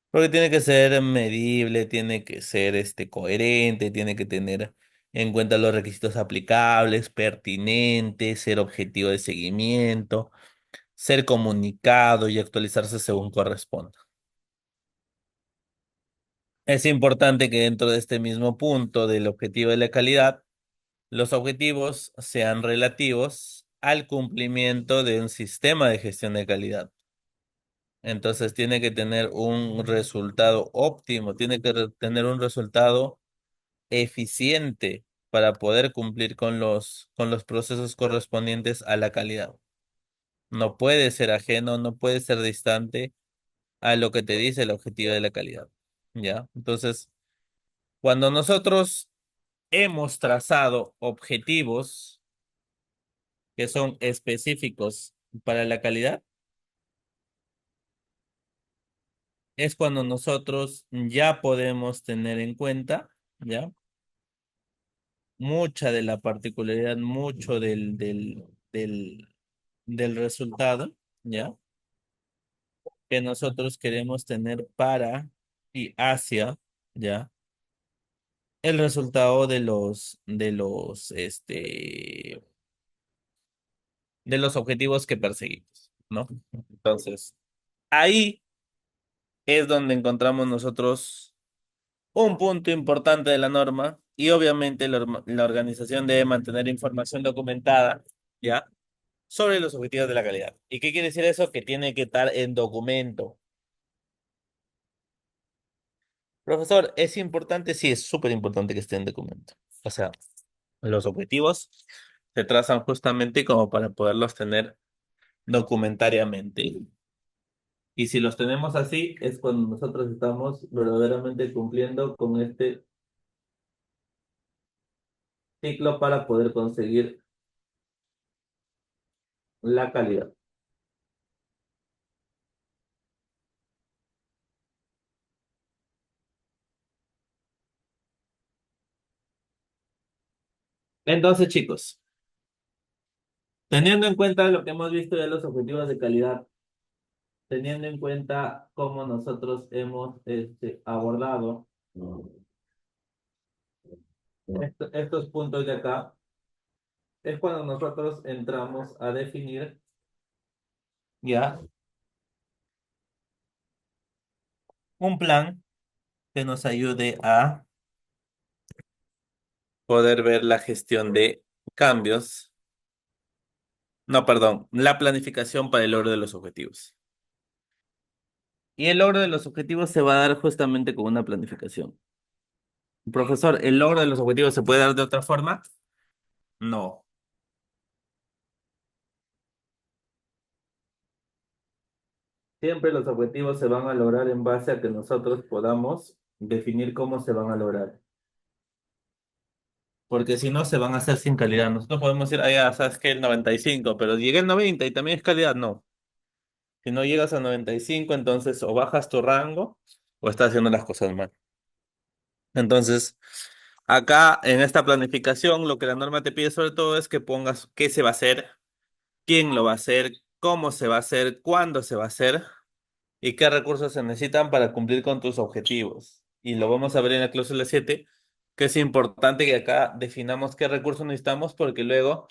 porque tiene que ser medible, tiene que ser coherente, tiene que tener en cuenta los requisitos aplicables, pertinentes, ser objetivo de seguimiento, ser comunicado y actualizarse según corresponda. Es importante que dentro de este mismo punto del objetivo de la calidad, los objetivos sean relativos al cumplimiento de un sistema de gestión de calidad. Entonces tiene que tener un resultado óptimo, tiene que tener un resultado eficiente para poder cumplir con los procesos correspondientes a la calidad. No puede ser ajeno, no puede ser distante a lo que te dice el objetivo de la calidad. ¿Ya? Entonces, cuando nosotros hemos trazado objetivos que son específicos para la calidad, es cuando nosotros ya podemos tener en cuenta, ¿ya? Mucha de la particularidad, mucho del resultado, ¿ya? Que nosotros queremos tener para y hacia, ¿ya? El resultado de los objetivos que perseguimos, ¿no? Entonces, ahí es donde encontramos nosotros un punto importante de la norma y obviamente la organización debe mantener información documentada, ¿ya? Sobre los objetivos de la calidad. ¿Y qué quiere decir eso? Que tiene que estar en documento. Profesor, ¿es importante? Sí, es súper importante que esté en documento. O sea, los objetivos se trazan justamente como para poderlos tener documentariamente. Y si los tenemos así, es cuando nosotros estamos verdaderamente cumpliendo con este ciclo para poder conseguir la calidad. Entonces, chicos, teniendo en cuenta lo que hemos visto de los objetivos de calidad, teniendo en cuenta cómo nosotros hemos abordado estos puntos de acá, es cuando nosotros entramos a definir ya un plan que nos ayude a poder ver la gestión de cambios, no, perdón, la planificación para el logro de los objetivos. Y el logro de los objetivos se va a dar justamente con una planificación. Profesor, ¿el logro de los objetivos se puede dar de otra forma? No. Siempre los objetivos se van a lograr en base a que nosotros podamos definir cómo se van a lograr. Porque si no, se van a hacer sin calidad. Nosotros podemos decir, ah, ya, sabes que el 95, pero llegué al 90 y también es calidad. No. Si no llegas a 95, entonces o bajas tu rango o estás haciendo las cosas mal. Entonces, acá en esta planificación, lo que la norma te pide sobre todo es que pongas qué se va a hacer, quién lo va a hacer, cómo se va a hacer, cuándo se va a hacer y qué recursos se necesitan para cumplir con tus objetivos. Y lo vamos a ver en la cláusula 7, que es importante que acá definamos qué recursos necesitamos porque luego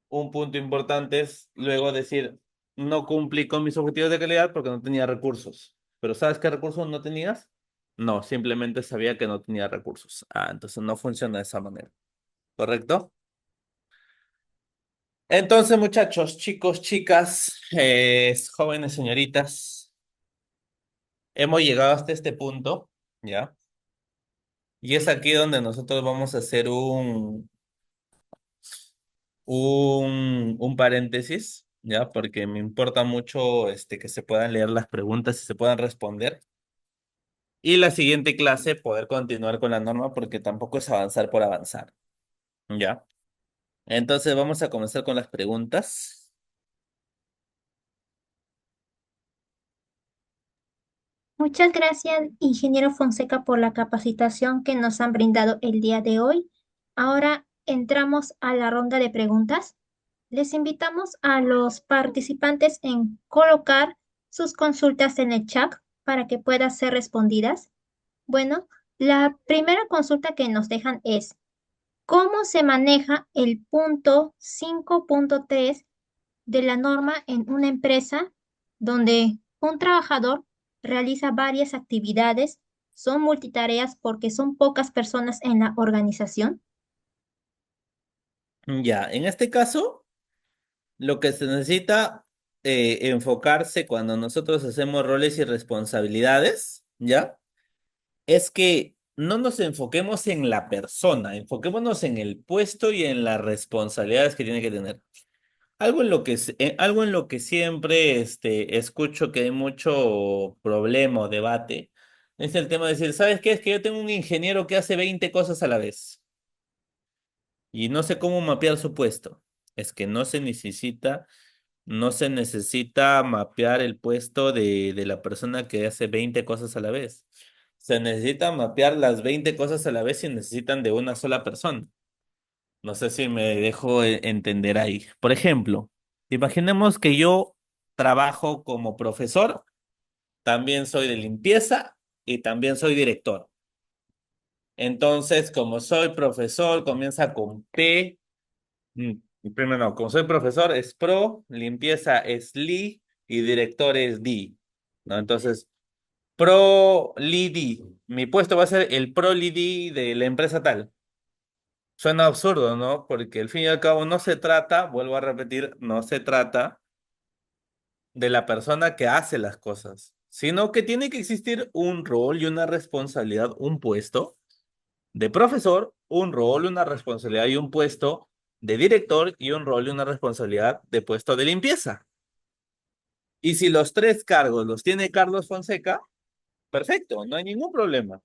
un punto importante es luego decir, no cumplí con mis objetivos de calidad porque no tenía recursos. Pero ¿sabes qué recursos no tenías? No, simplemente sabía que no tenía recursos. Ah, entonces no funciona de esa manera. ¿Correcto? Entonces, muchachos, chicos, chicas, jóvenes señoritas, hemos llegado hasta este punto, ¿ya? Y es aquí donde nosotros vamos a hacer un paréntesis, ¿ya? Porque me importa mucho que se puedan leer las preguntas y se puedan responder. Y la siguiente clase poder continuar con la norma porque tampoco es avanzar por avanzar, ¿ya? Entonces vamos a comenzar con las preguntas. Muchas gracias, ingeniero Fonseca, por la capacitación que nos han brindado el día de hoy. Ahora entramos a la ronda de preguntas. Les invitamos a los participantes en colocar sus consultas en el chat para que puedan ser respondidas. Bueno, la primera consulta que nos dejan es, ¿cómo se maneja el punto 5.3 de la norma en una empresa donde un trabajador realiza varias actividades? Son multitareas porque son pocas personas en la organización. Ya, en este caso, lo que se necesita enfocarse cuando nosotros hacemos roles y responsabilidades, ¿ya? Es que no nos enfoquemos en la persona, enfoquémonos en el puesto y en las responsabilidades que tiene que tener. Algo en lo que siempre escucho que hay mucho problema o debate es el tema de decir, ¿sabes qué? Es que yo tengo un ingeniero que hace 20 cosas a la vez y no sé cómo mapear su puesto. Es que no se necesita mapear el puesto de la persona que hace 20 cosas a la vez. Se necesita mapear las 20 cosas a la vez y necesitan de una sola persona. No sé si me dejo entender ahí. Por ejemplo, imaginemos que yo trabajo como profesor, también soy de limpieza y también soy director. Entonces, como soy profesor, comienza con P. Primero no, como soy profesor es pro, limpieza es li y director es di. ¿No? Entonces, pro lidi. Mi puesto va a ser el pro lidi de la empresa tal. Suena absurdo, ¿no? Porque al fin y al cabo no se trata, vuelvo a repetir, no se trata de la persona que hace las cosas, sino que tiene que existir un rol y una responsabilidad, un puesto de profesor, un rol, una responsabilidad y un puesto de director y un rol y una responsabilidad de puesto de limpieza. Y si los tres cargos los tiene Carlos Fonseca, perfecto, no hay ningún problema.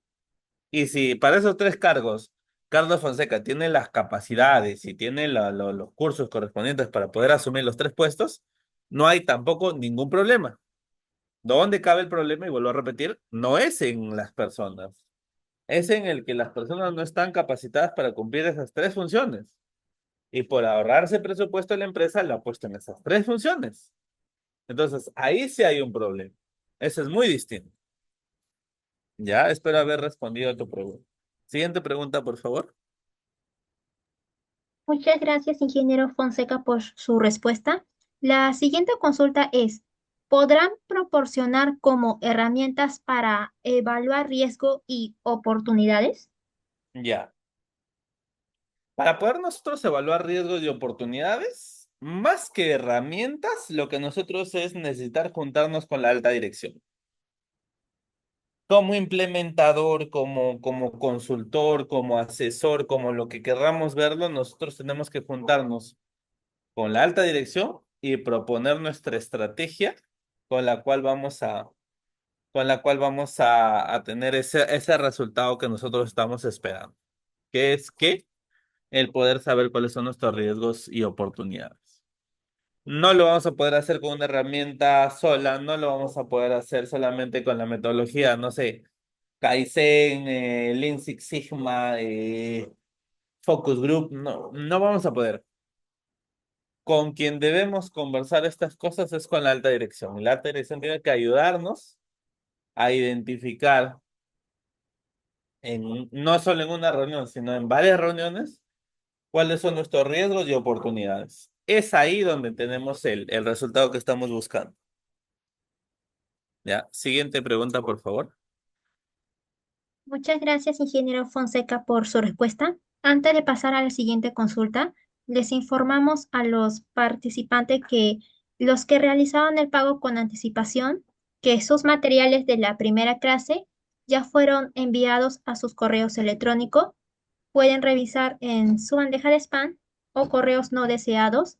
Y si para esos tres cargos Carlos Fonseca tiene las capacidades y tiene los cursos correspondientes para poder asumir los tres puestos, no hay tampoco ningún problema. ¿Dónde cabe el problema? Y vuelvo a repetir, no es en las personas, es en el que las personas no están capacitadas para cumplir esas tres funciones. Y por ahorrarse presupuesto de la empresa, lo ha puesto en esas tres funciones. Entonces, ahí sí hay un problema. Eso es muy distinto. Ya, espero haber respondido a tu pregunta. Siguiente pregunta, por favor. Muchas gracias, ingeniero Fonseca, por su respuesta. La siguiente consulta es, ¿podrán proporcionar como herramientas para evaluar riesgo y oportunidades? Ya. Para poder nosotros evaluar riesgos y oportunidades, más que herramientas, lo que nosotros es necesitar juntarnos con la alta dirección. Como implementador, como consultor, como asesor, como lo que querramos verlo, nosotros tenemos que juntarnos con la alta dirección y proponer nuestra estrategia con la cual vamos a, a tener ese resultado que nosotros estamos esperando, que es que el poder saber cuáles son nuestros riesgos y oportunidades. No lo vamos a poder hacer con una herramienta sola, no lo vamos a poder hacer solamente con la metodología, no sé, Kaizen, Lean Six Sigma, Focus Group, no, no vamos a poder. Con quien debemos conversar estas cosas es con la alta dirección. Y la alta dirección tiene que ayudarnos a identificar, no solo en una reunión, sino en varias reuniones, cuáles son nuestros riesgos y oportunidades. Es ahí donde tenemos el resultado que estamos buscando. ¿Ya? Siguiente pregunta, por favor. Muchas gracias, ingeniero Fonseca, por su respuesta. Antes de pasar a la siguiente consulta, les informamos a los participantes que los que realizaron el pago con anticipación, que sus materiales de la primera clase ya fueron enviados a sus correos electrónicos. Pueden revisar en su bandeja de spam o correos no deseados,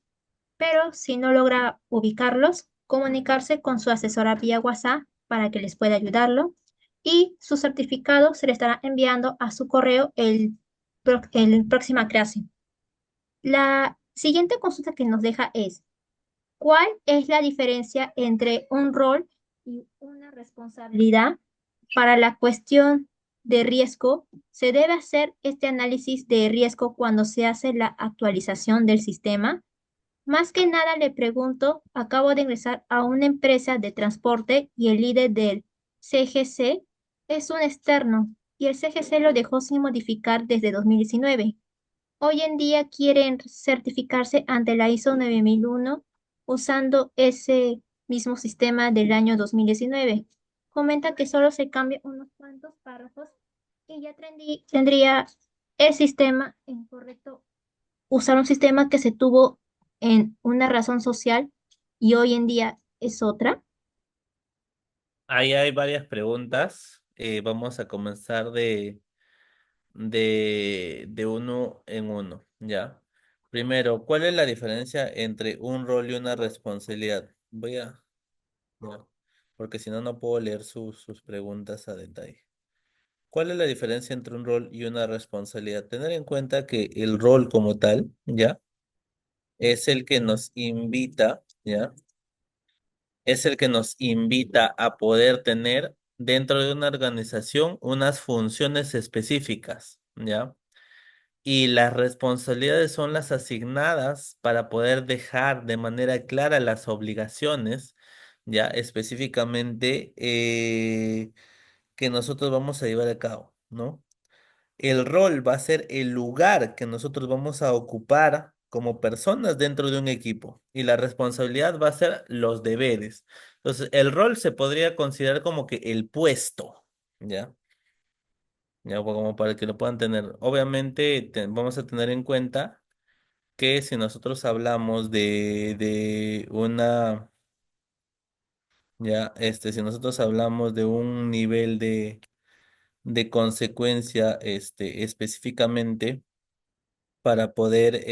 pero si no logra ubicarlos, comunicarse con su asesora vía WhatsApp para que les pueda ayudarlo y su certificado se le estará enviando a su correo el próxima clase. La siguiente consulta que nos deja es, ¿cuál es la diferencia entre un rol y una responsabilidad Para la cuestión de riesgo, se debe hacer este análisis de riesgo cuando se hace la actualización del sistema. Más que nada le pregunto, acabo de ingresar a una empresa de transporte y el líder del CGC es un externo y el CGC lo dejó sin modificar desde 2019. Hoy en día quieren certificarse ante la ISO 9001 usando ese mismo sistema del año 2019. Comenta que solo se cambian unos cuantos párrafos y ya tendría el sistema en correcto, usar un sistema que se tuvo en una razón social y hoy en día es otra. Ahí hay varias preguntas. Vamos a comenzar de uno en uno, ¿ya? Primero, ¿cuál es la diferencia entre un rol y una responsabilidad? Ya, porque si no, no puedo leer sus preguntas a detalle. ¿Cuál es la diferencia entre un rol y una responsabilidad? Tener en cuenta que el rol como tal, ¿ya? Es el que nos invita, ¿ya? Es el que nos invita a poder tener dentro de una organización unas funciones específicas, ¿ya? Y las responsabilidades son las asignadas para poder dejar de manera clara las obligaciones, ¿ya? Específicamente que nosotros vamos a llevar a cabo, ¿no? El rol va a ser el lugar que nosotros vamos a ocupar como personas dentro de un equipo y la responsabilidad va a ser los deberes. Entonces, el rol se podría considerar como que el puesto, ¿ya? Ya, pues, como para que lo puedan tener. Obviamente, vamos a tener en cuenta que si nosotros hablamos de una, ya, si nosotros hablamos de un nivel de consecuencia, específicamente, para poder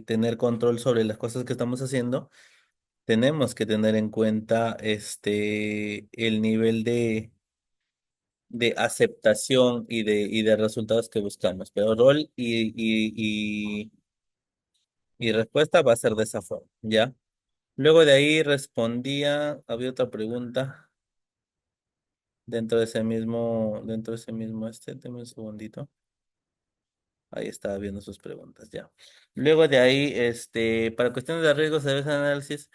tener control sobre las cosas que estamos haciendo, tenemos que tener en cuenta el nivel de aceptación y de resultados que buscamos. Pero rol y respuesta va a ser de esa forma, ¿ya? Luego de ahí había otra pregunta dame un segundito. Ahí estaba viendo sus preguntas, ya. Luego de ahí, para cuestiones de riesgos de análisis,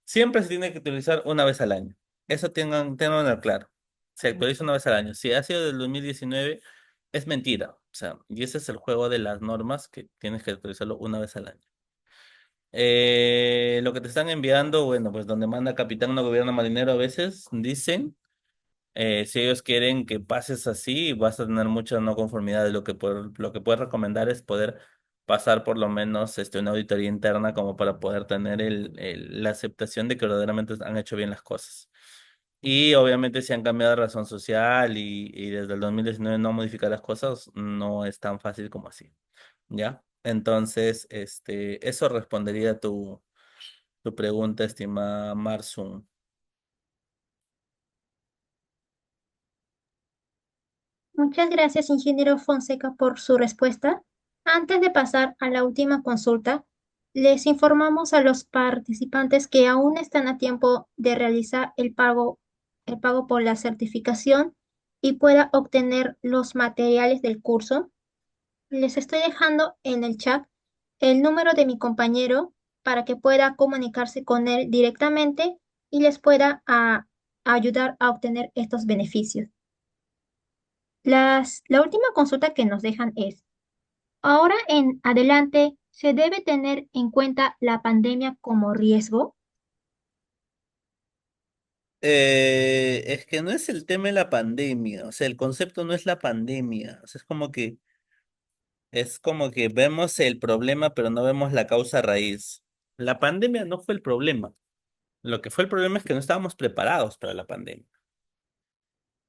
siempre se tiene que utilizar una vez al año. Eso tengan claro. Se actualiza una vez al año. Si ha sido del 2019, es mentira. O sea, y ese es el juego de las normas que tienes que actualizarlo una vez al año. Lo que te están enviando, bueno, pues donde manda capitán no gobierno marinero a veces, dicen. Si ellos quieren que pases así, vas a tener mucha no conformidad. Lo que puedes recomendar es poder pasar por lo menos una auditoría interna como para poder tener la aceptación de que verdaderamente han hecho bien las cosas. Y obviamente si han cambiado de razón social y desde el 2019 no modificar las cosas, no es tan fácil como así. ¿Ya? Entonces, eso respondería a tu pregunta, estimada Marsun. Muchas gracias, ingeniero Fonseca, por su respuesta. Antes de pasar a la última consulta, les informamos a los participantes que aún están a tiempo de realizar el pago por la certificación y pueda obtener los materiales del curso. Les estoy dejando en el chat el número de mi compañero para que pueda comunicarse con él directamente y les pueda ayudar a obtener estos beneficios. La última consulta que nos dejan es, ahora en adelante, ¿se debe tener en cuenta la pandemia como riesgo? Es que no es el tema de la pandemia, o sea, el concepto no es la pandemia, o sea, es como que vemos el problema, pero no vemos la causa raíz. La pandemia no fue el problema. Lo que fue el problema es que no estábamos preparados para la pandemia.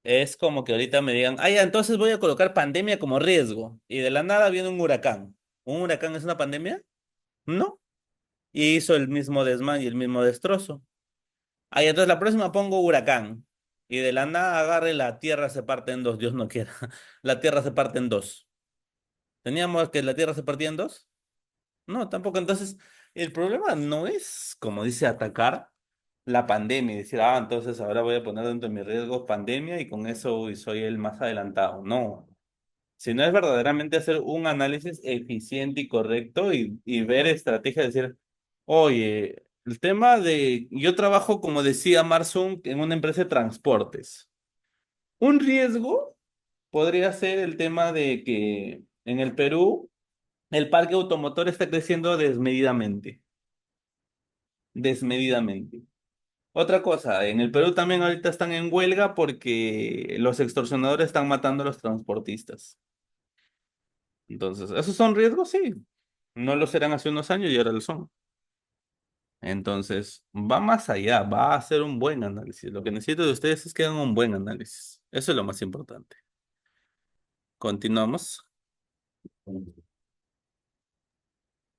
Es como que ahorita me digan, ah, ya, entonces voy a colocar pandemia como riesgo. Y de la nada viene un huracán. ¿Un huracán es una pandemia? No. Y hizo el mismo desmán y el mismo destrozo. Ah, ya, entonces la próxima pongo huracán. Y de la nada agarre la tierra se parte en dos. Dios no quiera. La tierra se parte en dos. ¿Teníamos que la tierra se partía en dos? No, tampoco. Entonces, el problema no es, como dice, atacar. la pandemia y decir, ah, entonces ahora voy a poner dentro de mis riesgos pandemia y con eso uy, soy el más adelantado. No, sino es verdaderamente hacer un análisis eficiente y correcto y ver estrategias, decir, oye, el tema de, yo trabajo, como decía Marsung, en una empresa de transportes. Un riesgo podría ser el tema de que en el Perú el parque automotor está creciendo desmedidamente, desmedidamente. Otra cosa, en el Perú también ahorita están en huelga porque los extorsionadores están matando a los transportistas. Entonces, ¿esos son riesgos? Sí. No lo serán hace unos años y ahora lo son. Entonces, va más allá, va a hacer un buen análisis. Lo que necesito de ustedes es que hagan un buen análisis. Eso es lo más importante. Continuamos.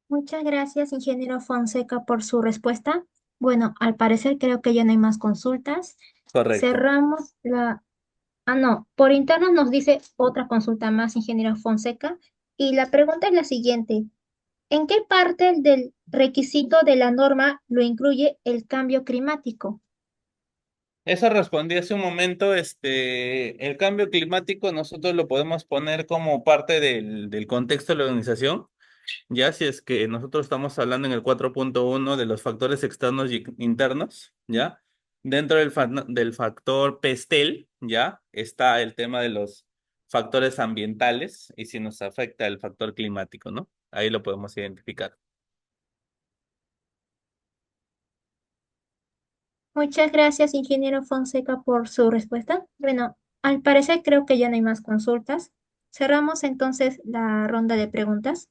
Muchas gracias, ingeniero Fonseca, por su respuesta. Bueno, al parecer creo que ya no hay más consultas. Correcto. Cerramos la... Ah, no, por interno nos dice otra consulta más, ingeniero Fonseca. Y la pregunta es la siguiente. ¿En qué parte del requisito de la norma lo incluye el cambio climático? Eso respondí hace un momento, el cambio climático nosotros lo podemos poner como parte del contexto de la organización. Ya si es que nosotros estamos hablando en el 4.1 de los factores externos y internos, ¿ya? Dentro del factor PESTEL, ¿ya? Está el tema de los factores ambientales y si nos afecta el factor climático, ¿no? Ahí lo podemos identificar. Muchas gracias, ingeniero Fonseca, por su respuesta. Bueno, al parecer creo que ya no hay más consultas. Cerramos entonces la ronda de preguntas.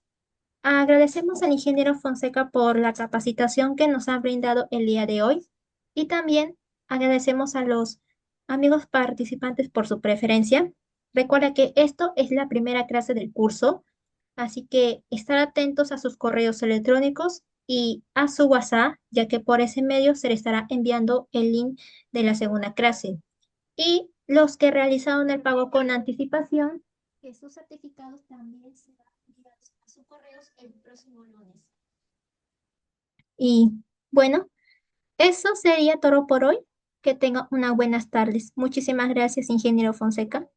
Agradecemos al ingeniero Fonseca por la capacitación que nos ha brindado el día de hoy y también agradecemos a los amigos participantes por su preferencia. Recuerda que esto es la primera clase del curso, así que estar atentos a sus correos electrónicos y a su WhatsApp, ya que por ese medio se le estará enviando el link de la segunda clase. Y los que realizaron el pago con anticipación, que sus certificados también serán enviados a sus correos el próximo lunes. Y bueno, eso sería todo por hoy. Que tenga unas buenas tardes. Muchísimas gracias, ingeniero Fonseca.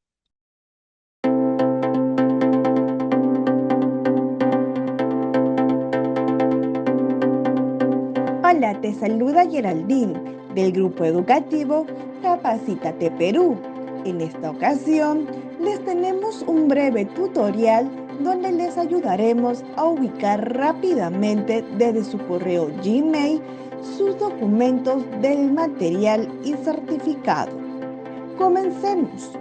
Hola, te saluda Geraldine del grupo educativo Capacítate Perú. En esta ocasión les tenemos un breve tutorial donde les ayudaremos a ubicar rápidamente desde su correo Gmail sus documentos del material y certificado. Comencemos.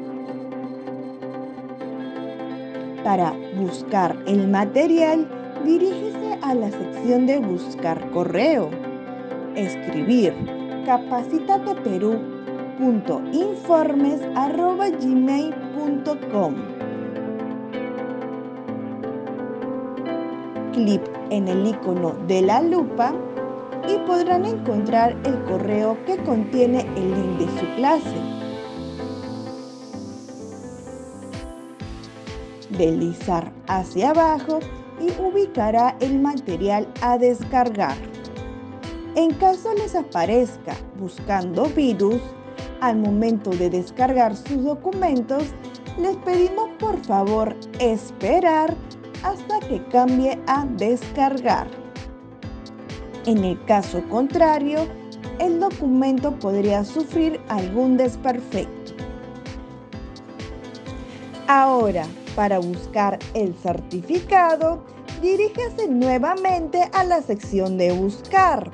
Para buscar el material, dirígese a la sección de Buscar correo. Escribir capacitateperú.informes@gmail.com. Clic en el icono de la lupa y podrán encontrar el correo que contiene el link de su clase. Deslizar hacia abajo y ubicará el material a descargar. En caso les aparezca buscando virus, al momento de descargar sus documentos, les pedimos por favor esperar hasta que cambie a descargar. En el caso contrario, el documento podría sufrir algún desperfecto. Ahora, para buscar el certificado, diríjase nuevamente a la sección de Buscar.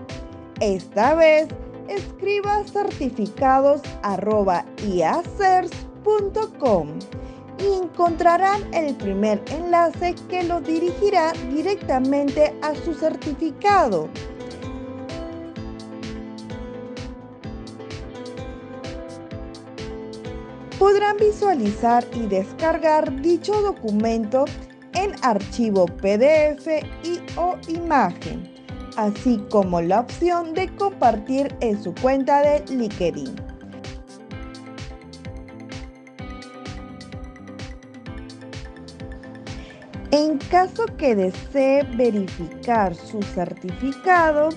Esta vez, escriba certificados@iacers.com y encontrarán el primer enlace que los dirigirá directamente a su certificado. Podrán visualizar y descargar dicho documento en archivo PDF o imagen, así como la opción de compartir en su cuenta de LinkedIn. En caso que desee verificar su certificado,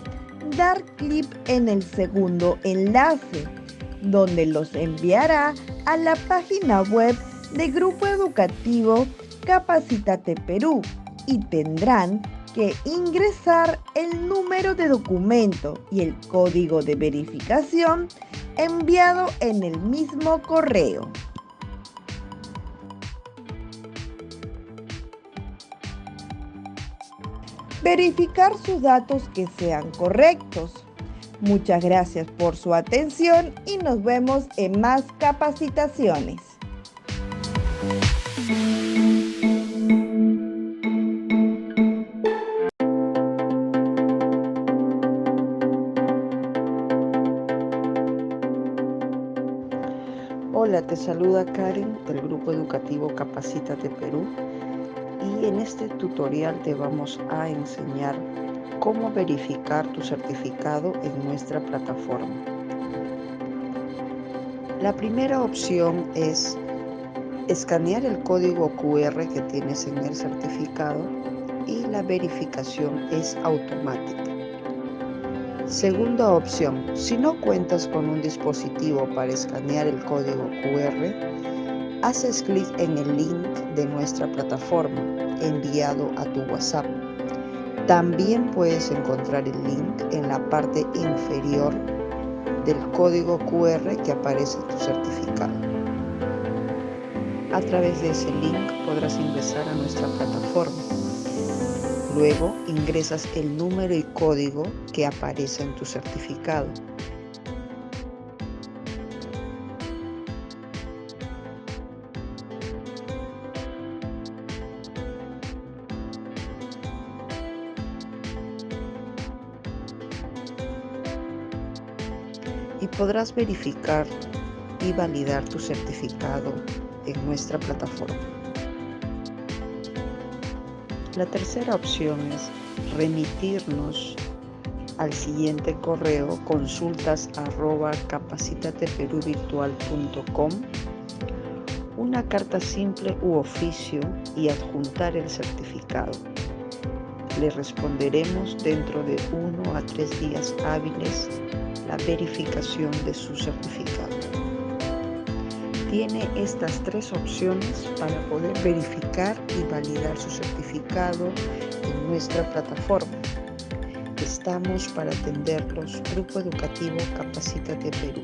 dar clic en el segundo enlace, donde los enviará a la página web del Grupo Educativo Capacítate Perú y tendrán que ingresar el número de documento y el código de verificación enviado en el mismo correo. Verificar sus datos que sean correctos. Muchas gracias por su atención y nos vemos en más capacitaciones. Hola, te saluda Karen del Grupo Educativo Capacítate Perú y en este tutorial te vamos a enseñar cómo verificar tu certificado en nuestra plataforma. La primera opción es escanear el código QR que tienes en el certificado y la verificación es automática. Segunda opción, si no cuentas con un dispositivo para escanear el código QR, haces clic en el link de nuestra plataforma enviado a tu WhatsApp. También puedes encontrar el link en la parte inferior del código QR que aparece en tu certificado. A través de ese link podrás ingresar a nuestra plataforma. Luego ingresas el número y código que aparece en tu certificado. Y podrás verificar y validar tu certificado en nuestra plataforma. La tercera opción es remitirnos al siguiente correo consultas@capacitateperuvirtual.com una carta simple u oficio y adjuntar el certificado. Le responderemos dentro de 1 a 3 días hábiles la verificación de su certificado. Tiene estas 3 opciones para poder verificar y validar su certificado en nuestra plataforma. Estamos para atenderlos, Grupo Educativo Capacítate Perú.